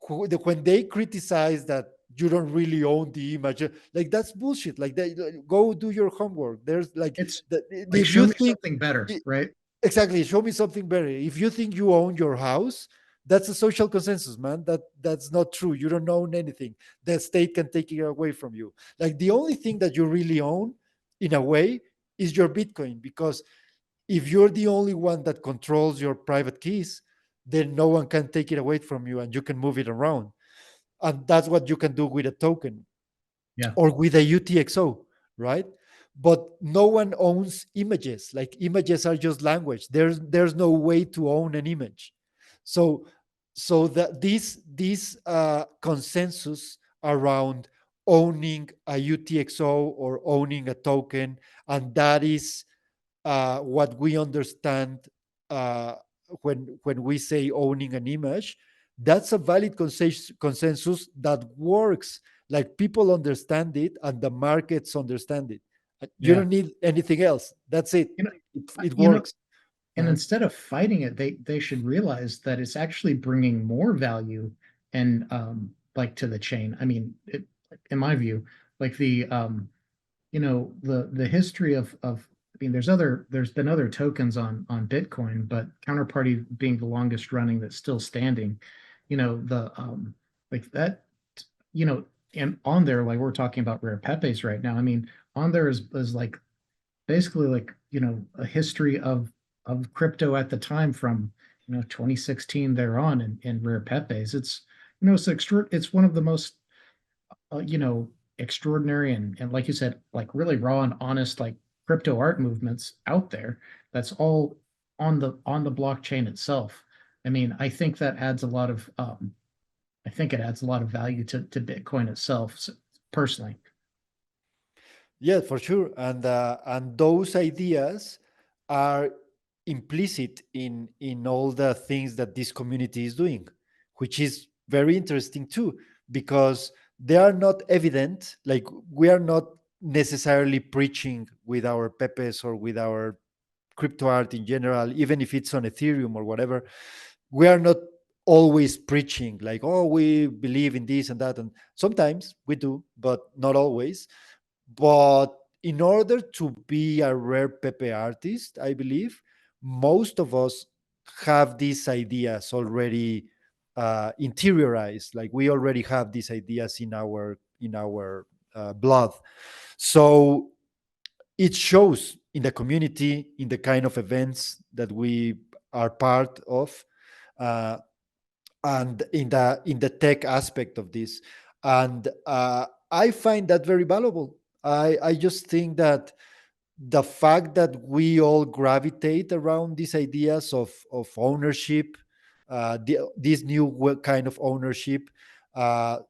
when they criticize that you don't really own the image, like that's bullshit. Like they go do your homework. There's like It's like, if show you me think something better, right? exactly, show me something better. If you think you own your house, that's a social consensus, man. That's not true. You don't own anything. The state can take it away from you. Like the only thing that you really own, in a way, is your Bitcoin. Because if you're the only one that controls your private keys, then no one can take it away from you, and you can move it around. And that's what you can do with a token Yeah. or with a UTXO, right? But no one owns images. Like images are just language. There's no way to own an image. So that this consensus around owning a UTXO or owning a token, and that is what we understand uh, when we say owning an image. That's a valid consensus that works. Like people understand it, and the markets understand it. You Yeah. don't need anything else. That's it. You know, It you know, works. and Uh-huh. instead of fighting it, they should realize that it's actually bringing more value and like to the chain. I mean, in my view, like the history of I mean, there's been other tokens on Bitcoin, but Counterparty being the longest running that's still standing, the like that, you know, and on there, like we're talking about Rare Pepes right now. I mean, on there is like basically like, a history of crypto at the time from 2016 there on in Rare Pepes. It's one of the most extraordinary and like you said, like really raw and honest like crypto art movements out there. That's all on the blockchain itself. I mean, I think it adds a lot of value to Bitcoin itself, personally. Yeah, for sure. And those ideas are implicit in all the things that this community is doing, which is very interesting too, because they are not evident. Like we are not necessarily preaching with our Pepes or with our crypto art in general, even if it's on Ethereum or whatever. We are not always preaching like, oh, we believe in this and that. And sometimes we do, but not always. But in order to be a rare Pepe artist, I believe most of us have these ideas already interiorized. Like we already have these ideas in our blood. So it shows in the community, in the kind of events that we are part of, uh, and in the tech aspect of this. And I find that very valuable. I just think that the fact that we all gravitate around these ideas of ownership, this new kind of ownership,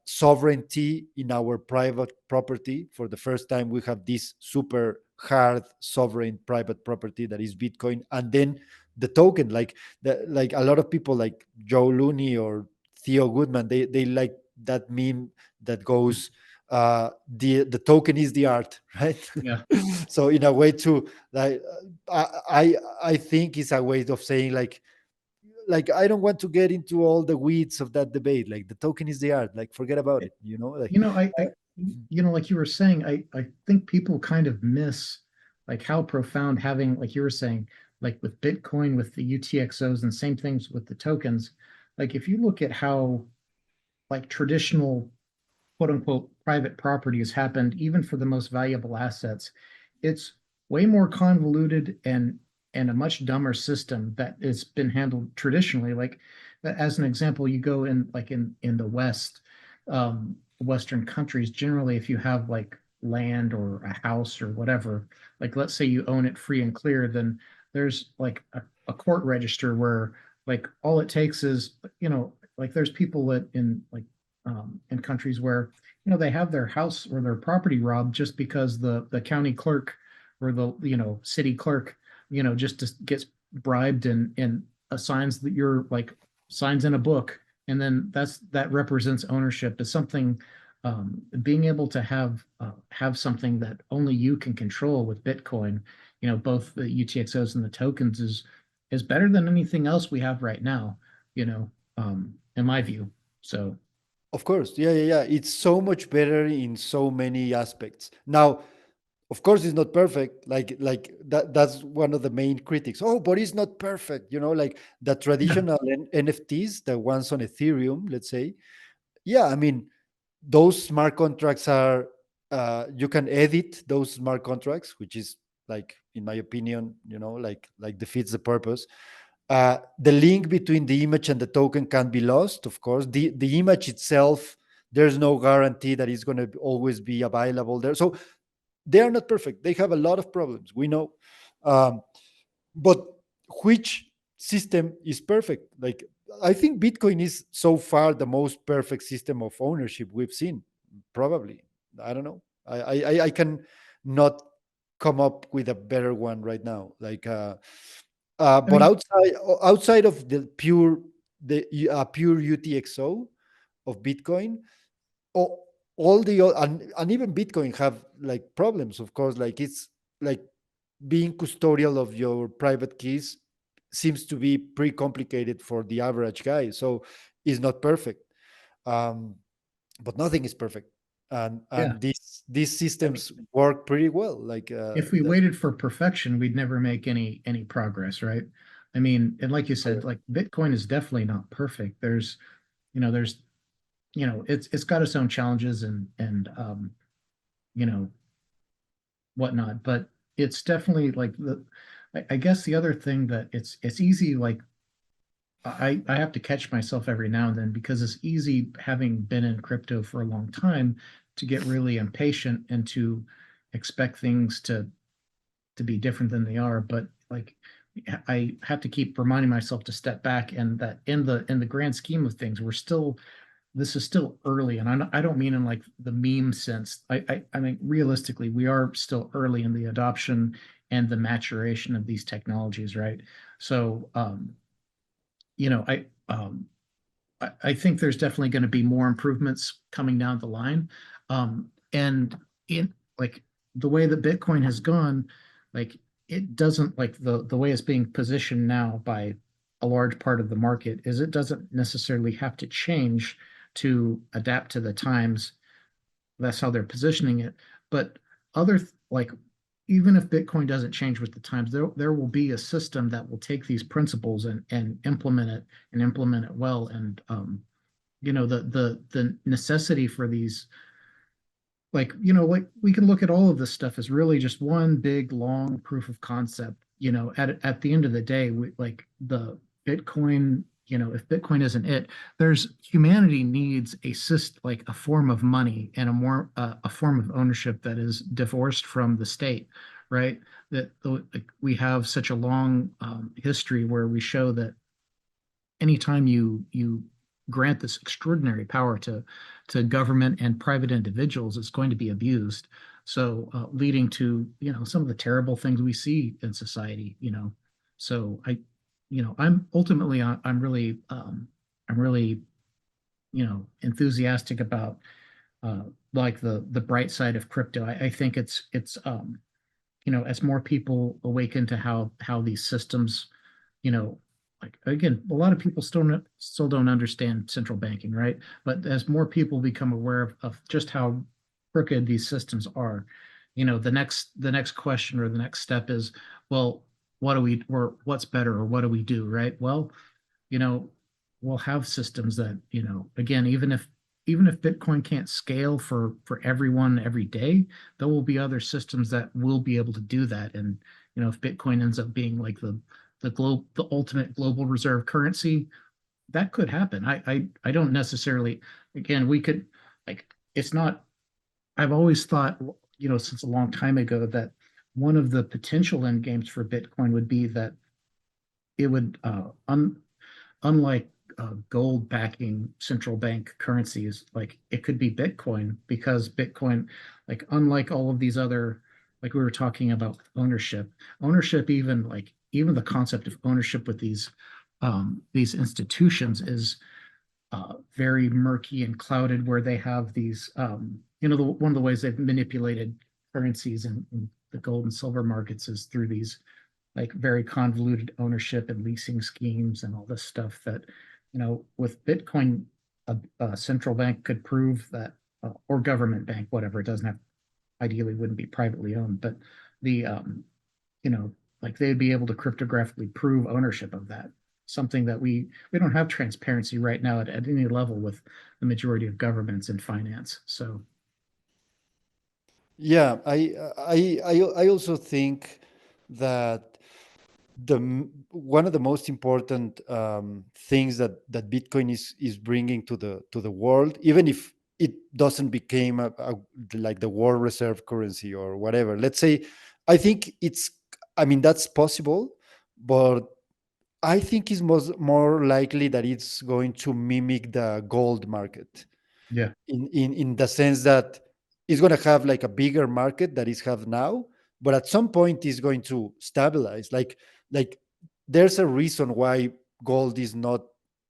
sovereignty in our private property. For the first time, we have this super hard sovereign private property that is Bitcoin, and then the token. Like a lot of people, like Joe Looney or Theo Goodman, they like that meme that goes, the token is the art, right? Yeah. So in a way too, like I think it's a way of saying like I don't want to get into all the weeds of that debate. Like the token is the art. Like forget about it. Like Like you were saying, I think people kind of miss like how profound having, like you were saying, like with Bitcoin, with the UTXOs, and same things with the tokens. Like if you look at how like traditional quote unquote private property has happened, even for the most valuable assets, it's way more convoluted and a much dumber system that has been handled traditionally. Like as an example, you go in like in the West, Western countries, generally, if you have like land or a house or whatever, like let's say you own it free and clear, then there's like a court register where like all it takes is, like there's people that in countries where they have their house or their property robbed just because the county clerk or the city clerk just gets bribed and assigns that you're like signs in a book and then that represents ownership is something, being able to have something that only you can control with Bitcoin, both the UTXOs and the tokens is better than anything else we have right now, in my view. So Of course, yeah, yeah, yeah. It's so much better in so many aspects. Now, of course, it's not perfect. Like that's one of the main critics. Oh, but it's not perfect. Like the yeah, traditional NFTs, the ones on Ethereum, let's say. Yeah, I mean, those smart contracts are you can edit those smart contracts, which is like, in my opinion, like defeats the purpose. The link between the image and the token can be lost. Of course, the image itself, there's no guarantee that it's going to always be available there. So they are not perfect. They have a lot of problems. We know. Um, but which system is perfect? Like, I think Bitcoin is so far the most perfect system of ownership we've seen. Probably, I don't know. I can not come up with a better one right now. Like, I but mean, outside of the pure UTXO of Bitcoin, all, and even Bitcoin have like problems. Of course, like it's like being custodial of your private keys seems to be pretty complicated for the average guy. So it's not perfect. Um, but nothing is perfect. And yeah, these I mean, systems work pretty well. Like if we waited for perfection, we'd never make any progress, right? I mean, and like you said, like Bitcoin is definitely not perfect. There's it's got its own challenges and you know whatnot, but it's definitely like I guess the other thing that it's easy, like I have to catch myself every now and then because it's easy, having been in crypto for a long time, to get really impatient and to expect things to be different than they are. But like, I have to keep reminding myself to step back, and that in the grand scheme of things, this is still early. And I don't mean in like the meme sense. I mean, realistically, we are still early in the adoption and the maturation of these technologies, right? So, you know, I think there's definitely going to be more improvements coming down the line. And in like the way that Bitcoin has gone, like it doesn't, like the way it's being positioned now by a large part of the market, is it doesn't necessarily have to change to adapt to the times. That's how they're positioning it. But like, even if Bitcoin doesn't change with the times, there will be a system that will take these principles and implement it well. And the necessity for these, like we can look at all of this stuff as really just one big long proof of concept. At the end of the day, like the Bitcoin, if Bitcoin isn't it, there's humanity needs like a form of money and a form of ownership that is divorced from the state, right? Like, we have such a long history where we show that anytime you grant this extraordinary power to government and private individuals, it's going to be abused. So, leading to some of the terrible things we see in society. So I'm ultimately, I'm really enthusiastic about, like the bright side of crypto. I think it's as more people awaken to how these systems, you know, like, again, a lot of people still don't understand central banking, right? But as more people become aware of just how crooked these systems are, the next question or the next step is, well, or what's better, or what do we do, right? Well, you know, we'll have systems that, again, even if Bitcoin can't scale for everyone every day, there will be other systems that will be able to do that. And if Bitcoin ends up being like the ultimate global reserve currency, that could happen. I don't necessarily, again, we could, like, it's not, I've always thought, since a long time ago, that one of the potential end games for Bitcoin would be that it would, unlike gold backing central bank currencies, like it could be Bitcoin, because Bitcoin, like, unlike all of these other, like we were talking about ownership, even the concept of ownership with these institutions is very murky and clouded, where they have these, one of the ways they've manipulated currencies in the gold and silver markets is through these like very convoluted ownership and leasing schemes and all this stuff that, with Bitcoin, a central bank could prove that, or government bank, whatever, it doesn't have, ideally wouldn't be privately owned, but the, you know, like they'd be able to cryptographically prove ownership of that. Something that we don't have transparency right now at any level with the majority of governments in finance. So Yeah, I also think that one of the most important things that Bitcoin is bringing to the world, even if it doesn't become like the world reserve currency or whatever. Let's say, I think it's, I mean, that's possible, but I think it's more likely that it's going to mimic the gold market yeah. in the sense that it's going to have like a bigger market that it have now, but at some point it's going to stabilize. Like there's a reason why gold is not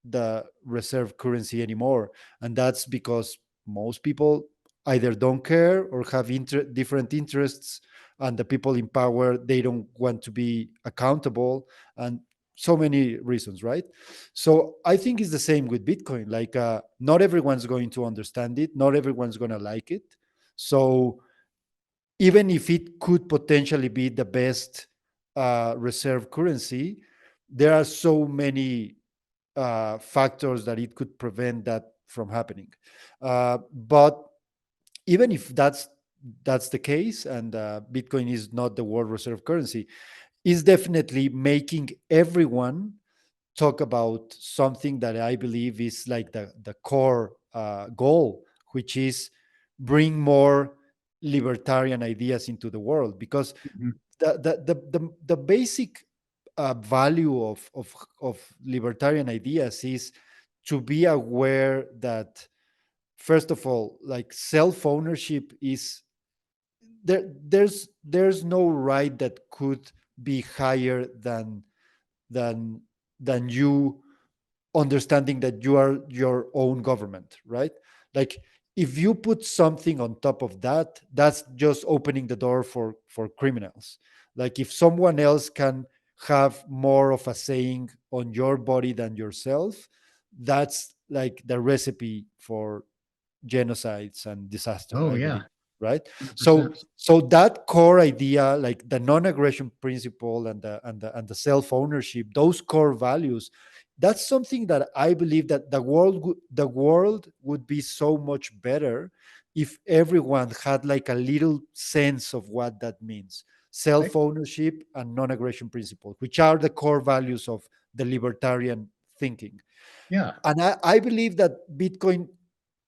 the reserve currency anymore, and that's because most people either don't care or have different interests, and the people in power, they don't want to be accountable, and so many reasons, right? So I think it's the same with Bitcoin. Like, not everyone's going to understand it, not everyone's going to like it. So even if it could potentially be the best reserve currency, there are so many factors that it could prevent that from happening. But even if that's the case, and Bitcoin is not the world reserve currency, is definitely making everyone talk about something that I believe is like the core goal, which is bring more libertarian ideas into the world. Because Mhm. the basic value of libertarian ideas is to be aware that, first of all, like self ownership is there's no right that could be higher than than you understanding that you are your own government, right? Like, if you put something on top of that, that's just opening the door for criminals. Like, if someone else can have more of a saying on your body than yourself, that's like the recipe for genocides and disaster, Oh I yeah, believe, right? 100%. So that core idea, like the non-aggression principle and the self-ownership, those core values, that's something that I believe that the world would be so much better if everyone had like a little sense of what that means. I, Self-ownership and non-aggression principle, which are the core values of the libertarian thinking. yeah. And I believe that Bitcoin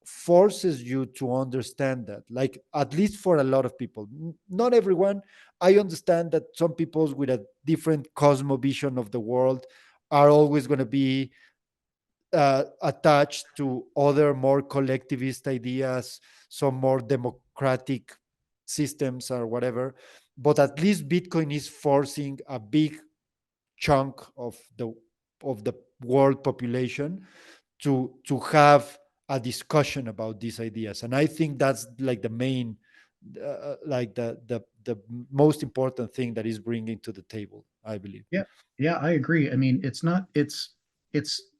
forces you to understand that, like, at least for a lot of people, not everyone. I understand that some people with a different cosmovision of the world are always going to be attached to other more collectivist ideas, some more democratic systems or whatever. But at least Bitcoin is forcing a big chunk of the world population to have a discussion about these ideas. And I think that's like the main like the most important thing that is bringing to the table, I believe. Yeah, yeah, I agree. I mean, it's not, it's,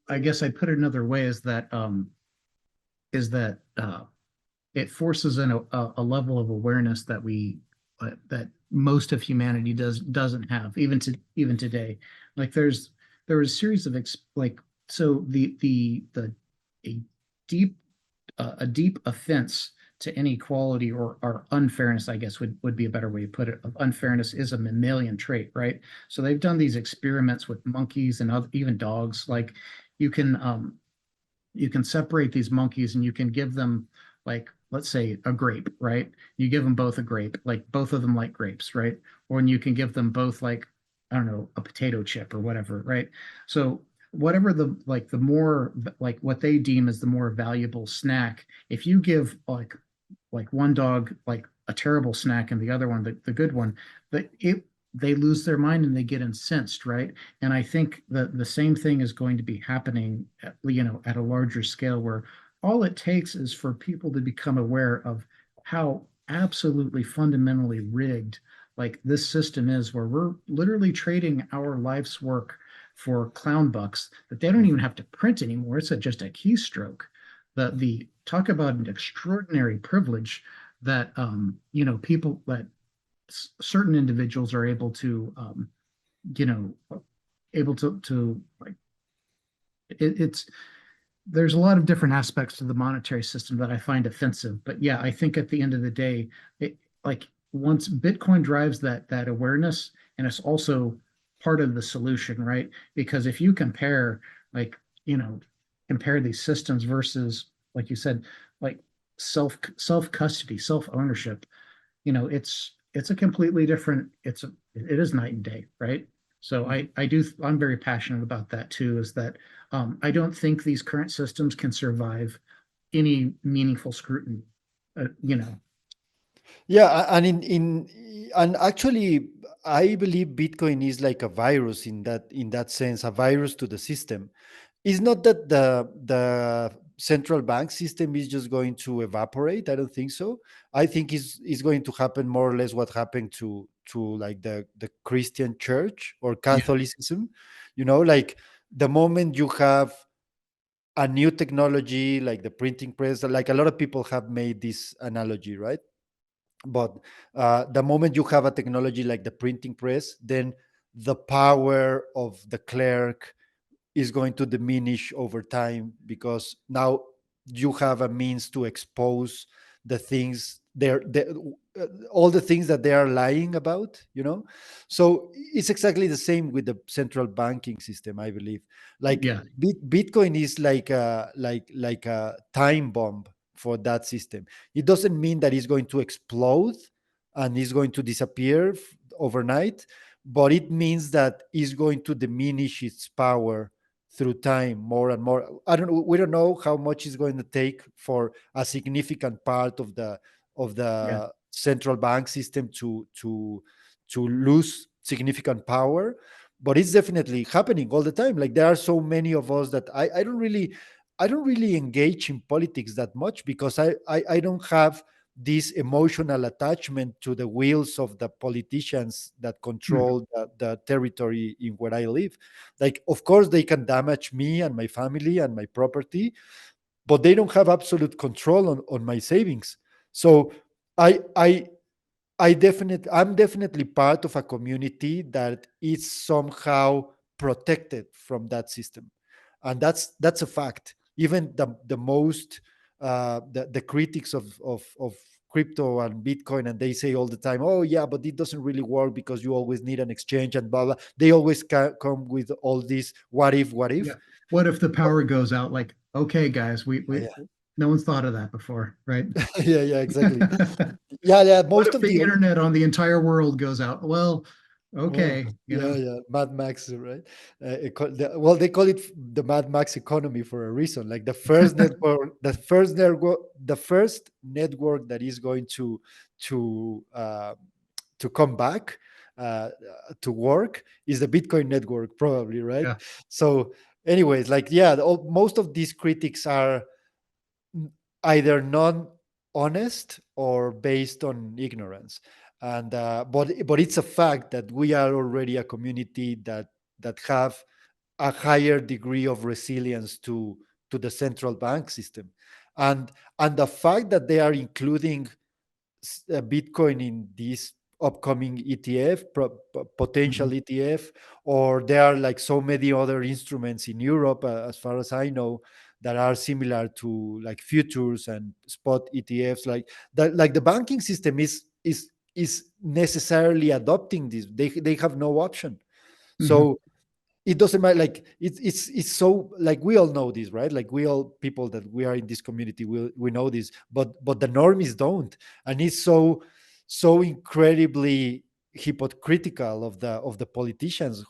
I guess I'd put it another way is that it forces in a level of awareness that that most of humanity doesn't have, even today. Like there was a series of like, so the a deep a deep offense to inequality or unfairness, I guess would be a better way to put it. Of unfairness is a mammalian trait, right? So they've done these experiments with monkeys and even dogs. Like you can you can separate these monkeys and you can give them, like, let's say a grape, right? You give them both a grape, like both of them like grapes, right? Or and you can give them both, like, I don't know, a potato chip or whatever, right? So whatever the, like, the more, like what they deem as the more valuable snack, if you give like one dog like a terrible snack and the other one the good one, that it they lose their mind and they get incensed, right? And I think that the same thing is going to be happening, at a larger scale, where all it takes is for people to become aware of how absolutely fundamentally rigged like this system is, where we're literally trading our life's work for clown bucks that they don't even have to print anymore. It's just a keystroke. The talk about an extraordinary privilege that people that certain individuals are able to you know able to like it's there's a lot of different aspects to the monetary system that I find offensive. But yeah, I think at the end of the day, like once Bitcoin drives that awareness, and it's also part of the solution, right? Because if you compare, like, you know, compare these systems versus, like you said, like self custody, self ownership, it's a completely different, it is night and day, right? So Mhm. I'm very passionate about that too, is that I don't think these current systems can survive any meaningful scrutiny. You know, Yeah, and actually, I believe Bitcoin is like a virus in that sense, a virus to the system. It's not that the central bank system is just going to evaporate. I don't think so. I think is going to happen more or less what happened to like the Christian church or yeah, Catholicism. Like the moment you have a new technology like the printing press, like a lot of people have made this analogy, right? But the moment you have a technology like the printing press, then the power of the clerk is going to diminish over time because now you have a means to expose the things all the things that they are lying about. So it's exactly the same with the central banking system, I believe. Like yeah, Bitcoin is like a time bomb for that system. It doesn't mean that it's going to explode and it's going to disappear overnight, but it means that it's going to diminish its power through time more and more. We don't know how much it's going to take for a significant part of the yeah, central bank system to lose significant power, but it's definitely happening all the time. Like there are so many of us that I don't really engage in politics that much because I don't have this emotional attachment to the wheels of the politicians that mhm, control the territory in where I live. Like, of course, they can damage me and my family and my property, but they don't have absolute control on my savings. So I I I'm definitely part of a community that is somehow protected from that system, and that's a fact. Even the most the critics of crypto and Bitcoin, and they say all the time, "Oh yeah, but it doesn't really work because you always need an exchange and blah blah." They always come with all this what if, what yeah. if. What if the power goes out? Like, okay, guys, we Yeah, no one's thought of that before, right? yeah, yeah, exactly. Yeah, yeah. What Most if of the the internet on the entire world goes out? Well, Oh, okay, yeah, yeah, Mad Max, right? Well, they call it the Mad Max economy for a reason. Like the first network that is going to come back uh, to work is the Bitcoin network, probably, right? yeah, So, anyways, like yeah, most of these critics are either non-honest or based on ignorance. And but it's a fact that we are already a community that have a higher degree of resilience to the central bank system, and the fact that they are including Bitcoin in this upcoming ETF, potential mhm, ETF, or there are like so many other instruments in Europe, as far as I know, that are similar to like futures and spot ETFs. Like the banking system is necessarily adopting this. They have no option. mhm, So it doesn't matter. Like it's so, like we all know this, right? Like we all people that we are in this community, we know this, but the normies don't. And it's so incredibly hypocritical of the politicians,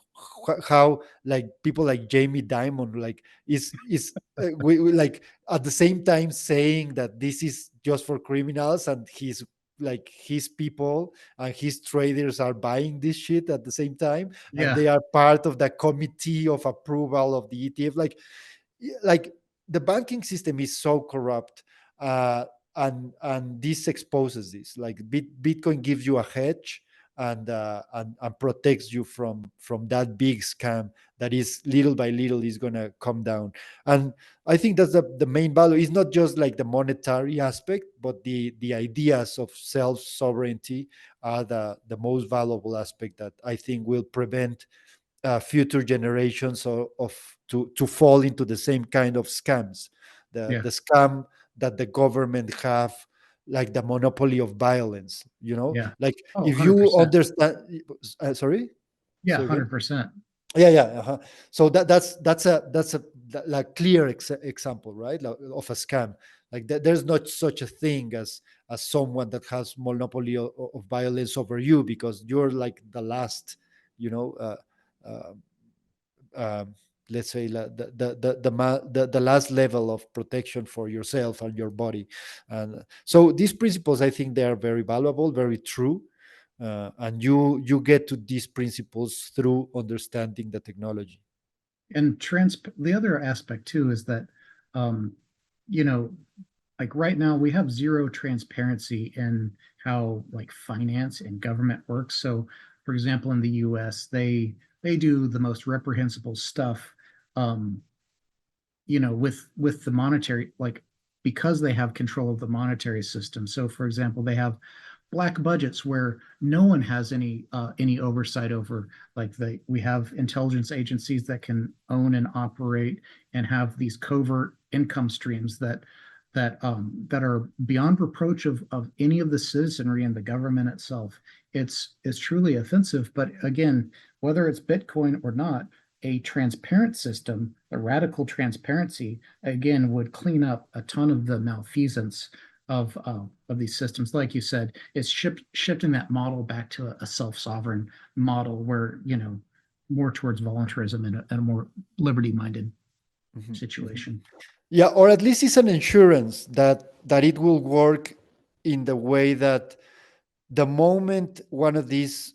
how like people like Jamie Dimon, like is we like at the same time saying that this is just for criminals, and he's like his people and his traders are buying this shit at the same time, and Yeah, they are part of the committee of approval of the ETF. Like the banking system is so corrupt, uh, and this exposes this. Like Bitcoin gives you a hedge, and protects you from that big scam that is little by little is gonna come down. And I think that's the main value. Is not just like the monetary aspect, but the ideas of self sovereignty are the most valuable aspect that I think will prevent future generations to fall into the same kind of scams, yeah, the scam that the government have, like the monopoly of violence. yeah. Like Oh, if you 100%. understand, sorry, Yeah, say again. 100%. Yeah, yeah. So that's a like clear example, right? Like, of a scam. Like there's not such a thing as someone that has monopoly of violence over you, because you're like the last, you know. Uh, um, let's say the last level of protection for yourself and your body. And so these principles, I think, they are very valuable, very true. And you get to these principles through understanding the technology. And the other aspect too is that, um, you know, like right now we have zero transparency in how like finance and government works. So, for example, in the U.S., they do the most reprehensible stuff, um, with the monetary, like because they have control of the monetary system. So, for example, they have black budgets where no one has any oversight over. Like we have intelligence agencies that can own and operate and have these covert income streams that are beyond reproach of any of the citizenry and the government itself. It's truly offensive. But again, whether it's Bitcoin or not, a transparent system, a radical transparency, again, would clean up a ton of the malfeasance of these systems. Like you said, it's shifting that model back to a self-sovereign model where, more towards voluntarism and a more liberty-minded Mhm, mhm. situation. Yeah, or at least it's an insurance that it will work in the way that the moment one of these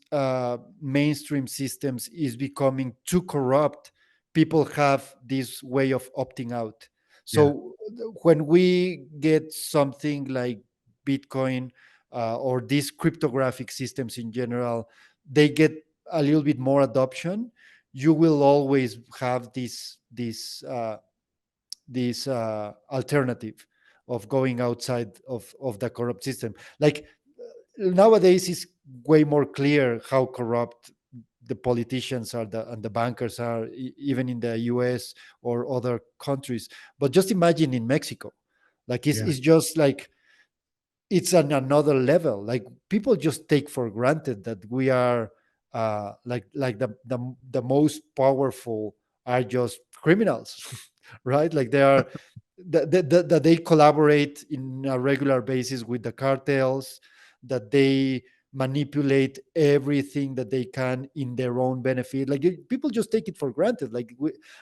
mainstream systems is becoming too corrupt, people have this way of opting out. Yeah. So when we get something like Bitcoin, or these cryptographic systems in general, they get a little bit more adoption. You will always have this alternative of going outside of the corrupt system. Like nowadays, it's way more clear how corrupt the politicians are, and the bankers are, even in the US or other countries. But just imagine in Mexico, like Yeah. it's just like it's on another level. Like people just take for granted that we are like the most powerful are just criminals, right? Like they are that they collaborate in a regular basis with the cartels, that they manipulate everything that they can in their own benefit. Like people just take it for granted.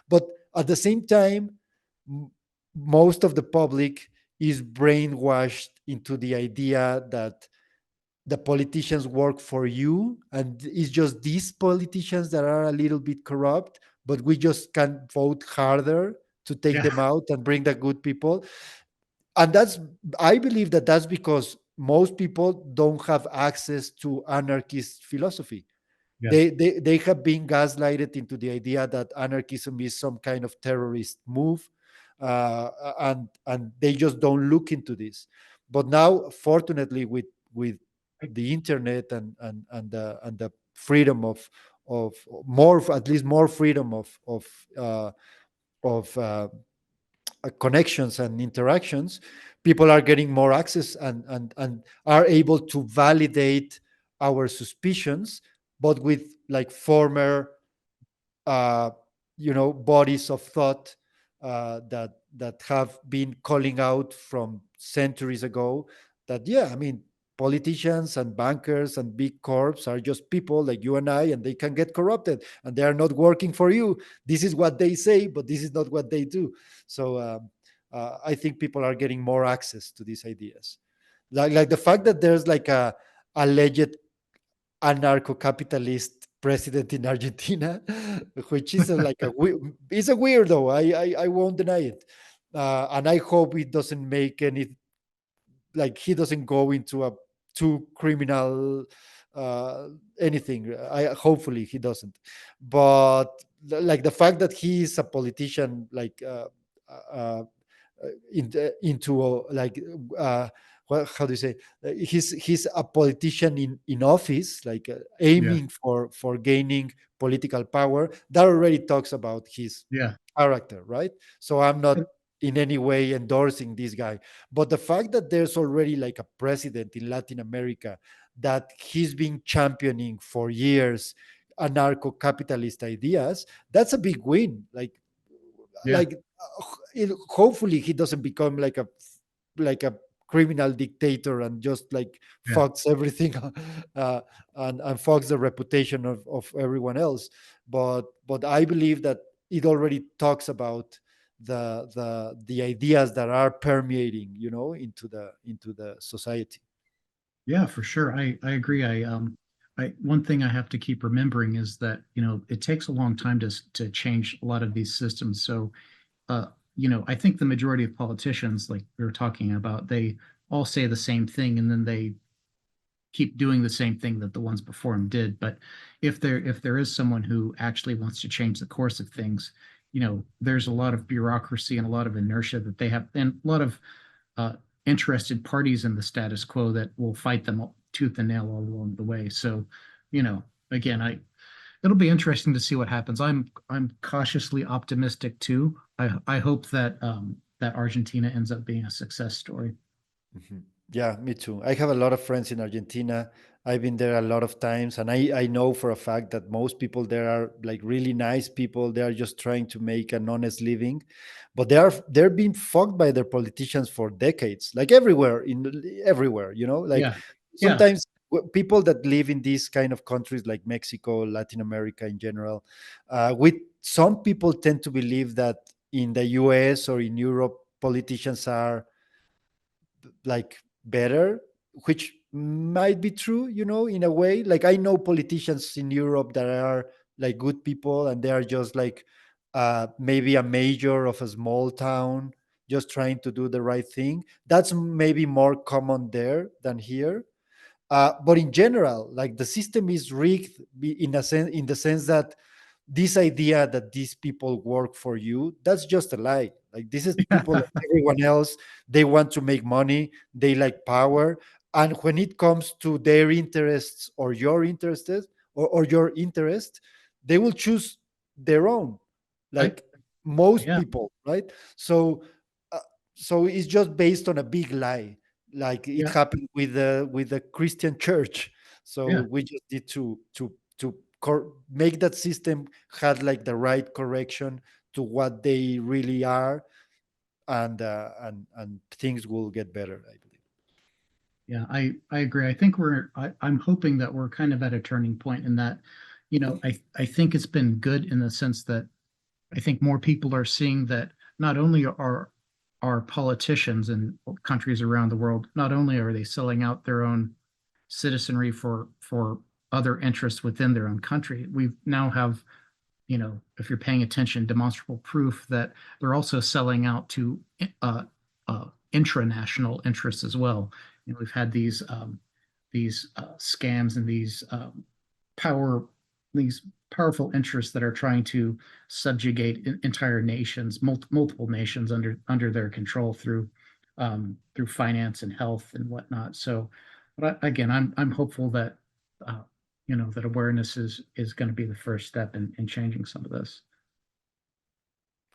But at the same time, m- most of the public is brainwashed into the idea that the politicians work for you, and it's just these politicians that are a little bit corrupt, but we just can vote harder to take Yeah. them out and bring the good people. And I believe that that's because most people don't have access to anarchist philosophy. Yeah. They have been gaslighted into the idea that anarchism is some kind of terrorist move, and they just don't look into this. But now, fortunately, with the internet and the freedom of more, at least more freedom uh, of connections and interactions, people are getting more access, and are able to validate our suspicions, but with like former uh, bodies of thought that have been calling out from centuries ago that, yeah, I mean, politicians and bankers and big corps are just people like you and I, and they can get corrupted, and they are not working for you. This is what they say, but this is not what they do. So I think people are getting more access to these ideas. Like the fact that there's like a alleged anarcho-capitalist president in Argentina, which is it's a weirdo. I won't deny it, and I hope it doesn't make any, like he doesn't go into a too criminal uh, anything. I hopefully he doesn't, but like the fact that he is a politician, like into how do you say, he's a politician in office, like Yeah, aiming for gaining political power. That already talks about his yeah, character, right? So I'm not in any way endorsing this guy, but the fact that there's already like a president in Latin America that he's been championing for years anarcho-capitalist ideas, that's a big win. yeah, Like hopefully he doesn't become like a criminal dictator and just like yeah. fucks everything uh, and fucks the reputation of everyone else. But I believe that it already talks about the ideas that are permeating, into the society. Yeah, for sure. I agree. I one thing I have to keep remembering is that, it takes a long time to change a lot of these systems. So, uh, I think the majority of politicians, like we were talking about, they all say the same thing and then they keep doing the same thing that the ones before him did. But if there is someone who actually wants to change the course of things, there's a lot of bureaucracy and a lot of inertia that they have, and a lot of uh, interested parties in the status quo that will fight them tooth and nail all along the way. So, again, it'll be interesting to see what happens. I'm cautiously optimistic too. I hope that Argentina ends up being a success story. Mhm. Yeah, me too. I have a lot of friends in Argentina. I've been there a lot of times, and I know for a fact that most people there are like really nice people. They are just trying to make an honest living, but they're being fucked by their politicians for decades, like everywhere. Like Yeah, yeah, sometimes people that live in these kind of countries like Mexico, Latin America in general, with some people tend to believe that in the US or in Europe, politicians are like better, which might be true, in a way. Like I know politicians in Europe that are like good people, and they are just like maybe a mayor of a small town, just trying to do the right thing. That's maybe more common there than here. But in general, like the system is rigged in a sense, in the sense that this idea that these people work for you, that's just a lie. Like this is people like yeah, everyone else. They want to make money, they like power, and when it comes to their interests or your interests, or your interest, they will choose their own, I, like most yeah, people, right? Uh, so it's just based on a big lie, like it yeah, happened with the Christian church. So yeah. we just need to make that system had like the right correction to what they really are, and things will get better, I believe. Yeah, I agree. I think I'm hoping that we're kind of at a turning point in that, I think it's been good in the sense that I think more people are seeing that not only are politicians in countries around the world, not only are they selling out their own citizenry for other interests within their own country, we now have, if you're paying attention, demonstrable proof that they're also selling out to uh, intranational interests as well. We've had these scams and power these powerful interests that are trying to subjugate entire nations, multiple nations under their control through finance and health and whatnot. So, but again, I'm hopeful that uh, that awareness is going to be the first step in changing some of this.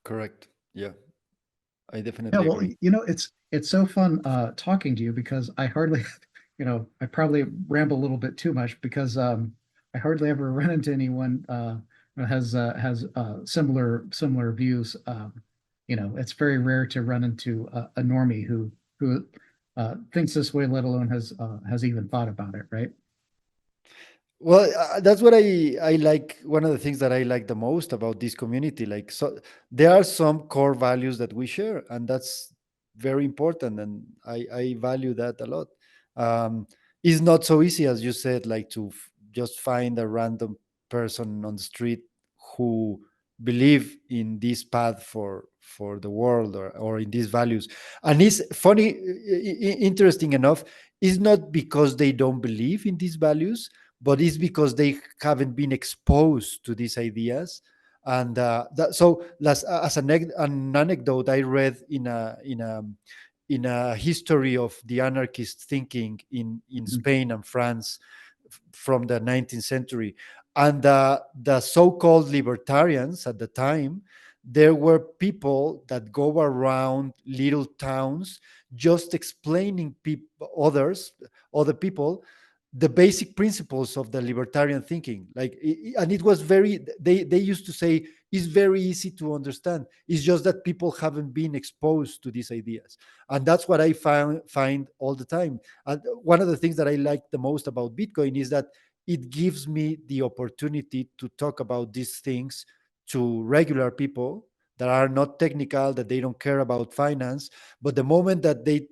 Correct. Yeah, I Yeah, definitely well, agree. it's so fun talking to you because I hardly, I probably ramble a little bit too much because I hardly ever run into anyone who has similar views. It's very rare to run into a normie who thinks this way, let alone has even thought about it, right? Well, that's what I like. One of the things that I like the most about this community, like, so there are some core values that we share, and that's very important, and I value that a lot. um, it's not so easy as you said, like to just find a random person on the street who believe in this path for the world, or in these values. And it's funny, interesting enough, it's not because they don't believe in these values, but it's because they haven't been exposed to these ideas. And so as an anecdote, I read in a history of the anarchist thinking in Mhm. Spain and France from the 19th century. And the so-called libertarians at the time, there were people that go around little towns just explaining other people, the basic principles of the libertarian thinking. Like, and it was very, they used to say, it's very easy to understand. It's just that people haven't been exposed to these ideas. And that's what I find all the time. And one of the things that I like the most about Bitcoin is that it gives me the opportunity to talk about these things to regular people that are not technical, that they don't care about finance. But the moment that they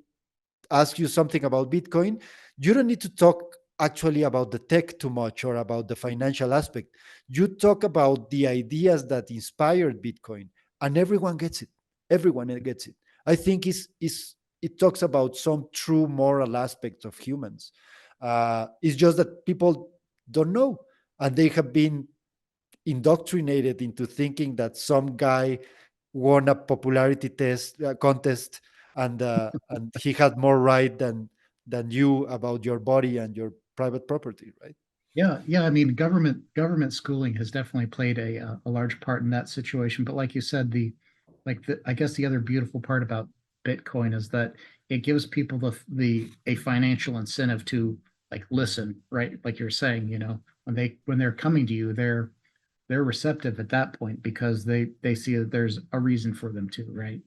ask you something about Bitcoin, you don't need to talk actually about the tech too much or about the financial aspect. You talk about the ideas that inspired Bitcoin, and everyone gets it. Everyone gets it. I think it talks about some true moral aspects of humans. It's just that people don't know, and they have been indoctrinated into thinking that some guy won a popularity test contest, and he had more right than you about your body and your private property, right? Yeah, yeah. I mean, government schooling has definitely played a large part in that situation. But like you said, I guess the other beautiful part about Bitcoin is that it gives people the a financial incentive to like listen, right? Like you're saying, when they're coming to you, they're receptive at that point because they see that there's a reason for them to, right?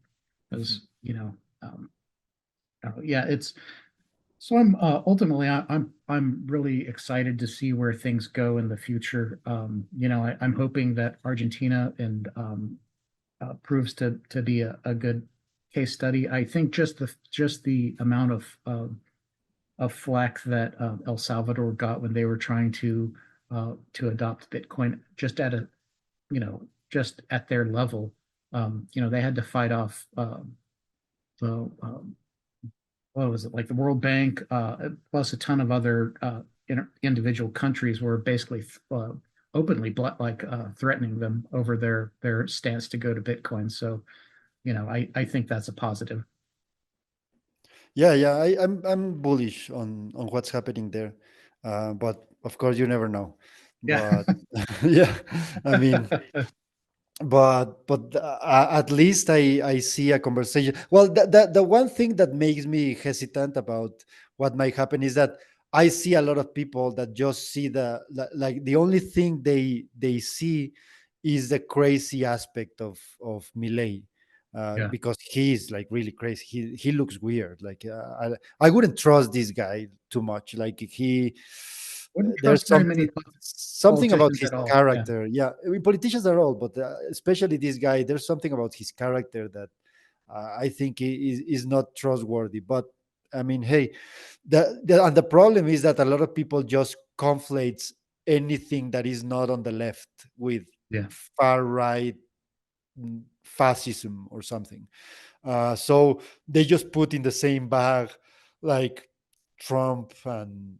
Mhm. Because yeah, it's so I'm ultimately I'm really excited to see where things go in the future. I'm hoping that Argentina and proves to be a good case study. I think just the amount of flack that El Salvador got when they were trying to adopt Bitcoin just at their level. They had to fight off the what was it, like the World Bank, plus a ton of other individual countries were basically openly threatening them over their stance to go to Bitcoin. So I think that's a positive. Yeah, yeah, I'm bullish on what's happening there, but of course you never know. Yeah. But yeah, I mean, but at least I see a conversation. Well, the one thing that makes me hesitant about what might happen is that I see a lot of people that just see like the only thing they see is the crazy aspect of Millet. Yeah. Because he's like really crazy. He looks weird. Like I wouldn't trust this guy too much. Like Wouldn't there's trust very many something about politicians his at all. Yeah. character. Yeah, I mean, politicians are all, but especially this guy. There's something about his character that I think is not trustworthy. But I mean, hey, and the problem is that a lot of people just conflates anything that is not on the left with Yeah. far right fascism or something. So they just put in the same bag like Trump and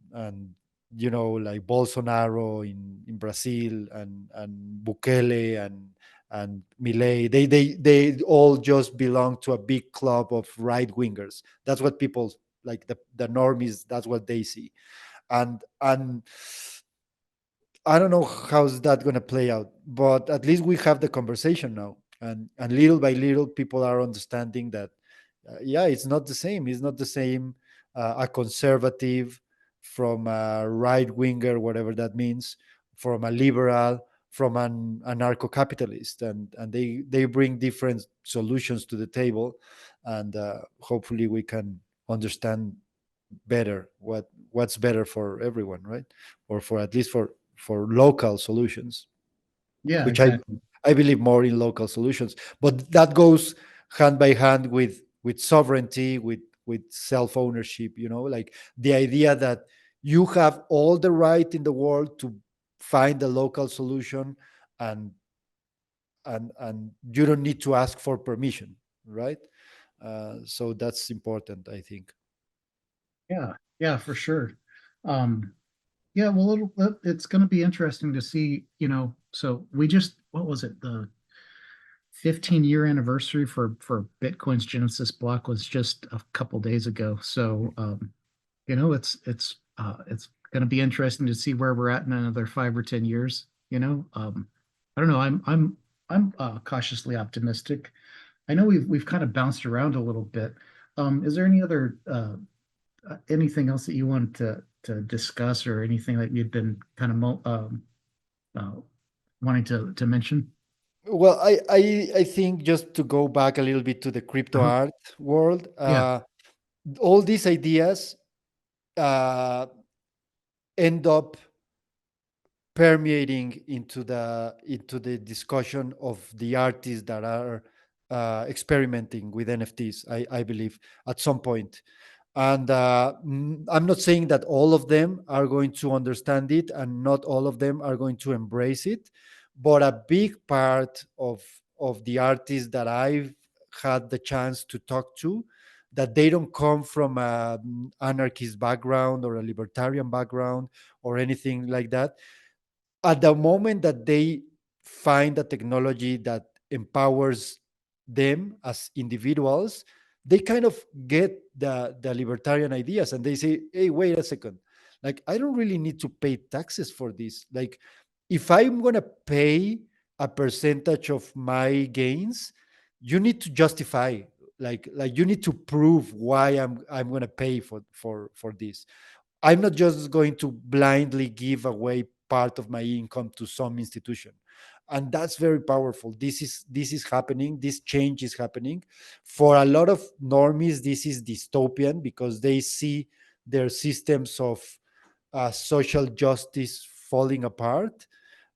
like Bolsonaro in Brazil and Bukele and Milei. They all just belong to a big club of right wingers. That's what people like the normies. That's what they see, and I don't know how's that going to play out, but at least we have the conversation now, and little by little, people are understanding that, yeah, it's not the same. It's not the same. A conservative from a right winger, whatever that means, from a liberal, from an anarcho-capitalist, and they bring different solutions to the table, and hopefully we can understand better what's better for everyone, right? Or for at least for local solutions, Yeah, which exactly. I believe more in local solutions, but that goes hand by hand with sovereignty, with with self ownership, like the idea that you have all the right in the world to find a local solution, and and you don't need to ask for permission, right? So that's important, I think. Yeah, yeah, for sure. Um, yeah, well, it's going to be interesting to see, so we just, what was it? The 15-year anniversary for Bitcoin's Genesis block was just a couple days ago. So, it's going to be interesting to see where we're at in another 5 or 10 years. I don't know. I'm cautiously optimistic. I know we've kind of bounced around a little bit. Is there any other anything else that you wanted to discuss, or anything that you've been kind of uh, wanting to mention? Well, I think, just to go back a little bit to the crypto Uh-huh. art world, Yeah. all these ideas uh, end up permeating into the discussion of the artists that are experimenting with NFTs. I believe at some point, and I'm not saying that all of them are going to understand it, and not all of them are going to embrace it, but a big part of the artists that I've had the chance to talk to, that they don't come from an anarchist background or a libertarian background or anything like that. At the moment that they find a technology that empowers them as individuals, they kind of get the libertarian ideas, and they say, hey, wait a second, like, I don't really need to pay taxes for this. Like, if I'm going to pay a percentage of my gains, you need to justify, like you need to prove why I'm going to pay for this. I'm not just going to blindly give away part of my income to some institution. And that's very powerful. This is happening. This change is happening. For a lot of normies, this is dystopian, because they see their systems of social justice falling apart.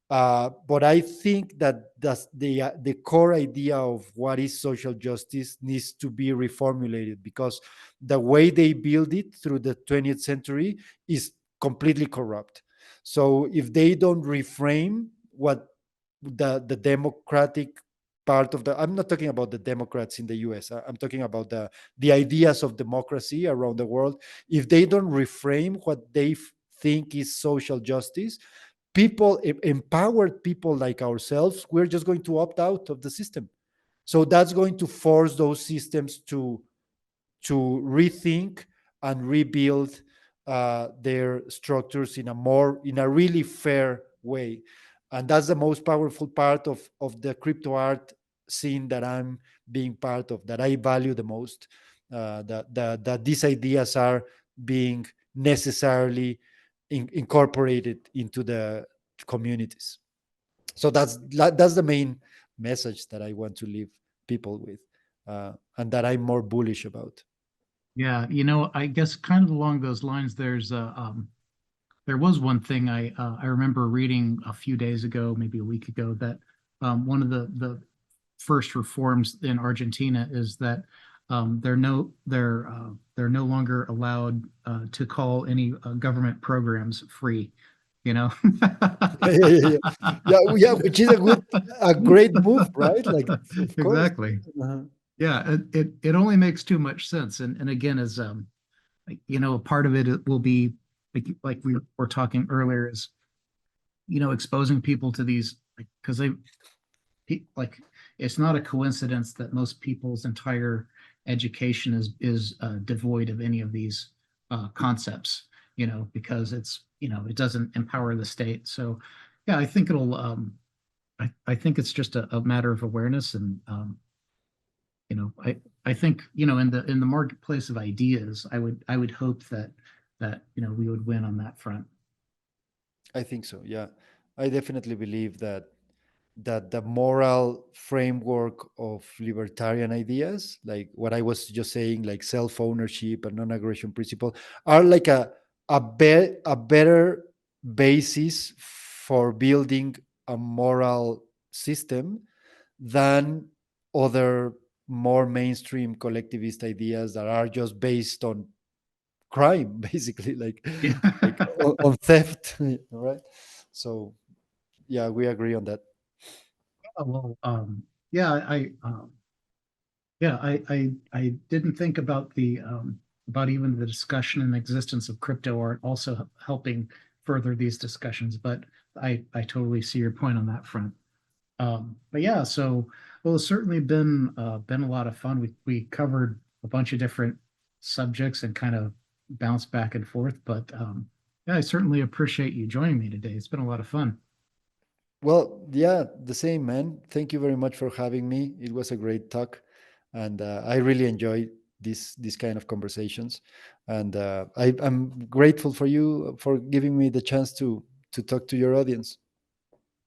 But I think that the core idea of what is social justice needs to be reformulated, because the way they build it through the 20th century is completely corrupt. So if they don't reframe what the democratic part of the, I'm not talking about the Democrats in the US, I'm talking about the ideas of democracy around the world. If they don't reframe what they think is social justice, empowered people like ourselves, we're just going to opt out of the system. So that's going to force those systems to rethink and rebuild their structures in a really fair way. And that's the most powerful part of the crypto art scene that I'm being part of, that I value the most. That these ideas are being necessarily incorporated into the communities. So that's the main message that I want to leave people with, and that I'm more bullish about. Yeah, I guess kind of along those lines, there was one thing I remember reading a few days ago, maybe a week ago, that one of the first reforms in Argentina is that they're no longer allowed to call any government programs free, you know. Yeah, yeah, yeah, yeah, yeah. Which is a great move, right? Like, of course. Exactly. Uh-huh. Yeah, it only makes too much sense. And again, as a part of it will be like we were talking earlier, is exposing people to these, because like it's not a coincidence that most people's entire education is devoid of any of these concepts, because it doesn't empower the state. So yeah, I think I think it's just a matter of awareness. And I think, in the marketplace of ideas, I would hope that we would win on that front. I think so. Yeah, I definitely believe that the moral framework of libertarian ideas, like what I was just saying, like self ownership and non aggression principle, are like a better basis for building a moral system than other more mainstream collectivist ideas that are just based on crime, basically, Yeah. on theft, right? So yeah, we agree on that. Well, yeah, I didn't think about even the discussion and existence of crypto art also helping further these discussions, but I totally see your point on that front. But yeah, so well, it's certainly been a lot of fun. We covered a bunch of different subjects and kind of bounced back and forth, but yeah, I certainly appreciate you joining me today. It's been a lot of fun. Well, yeah, the same, man. Thank you very much for having me. It was a great talk, and I really enjoy this kind of conversations. And I'm grateful for you for giving me the chance to talk to your audience.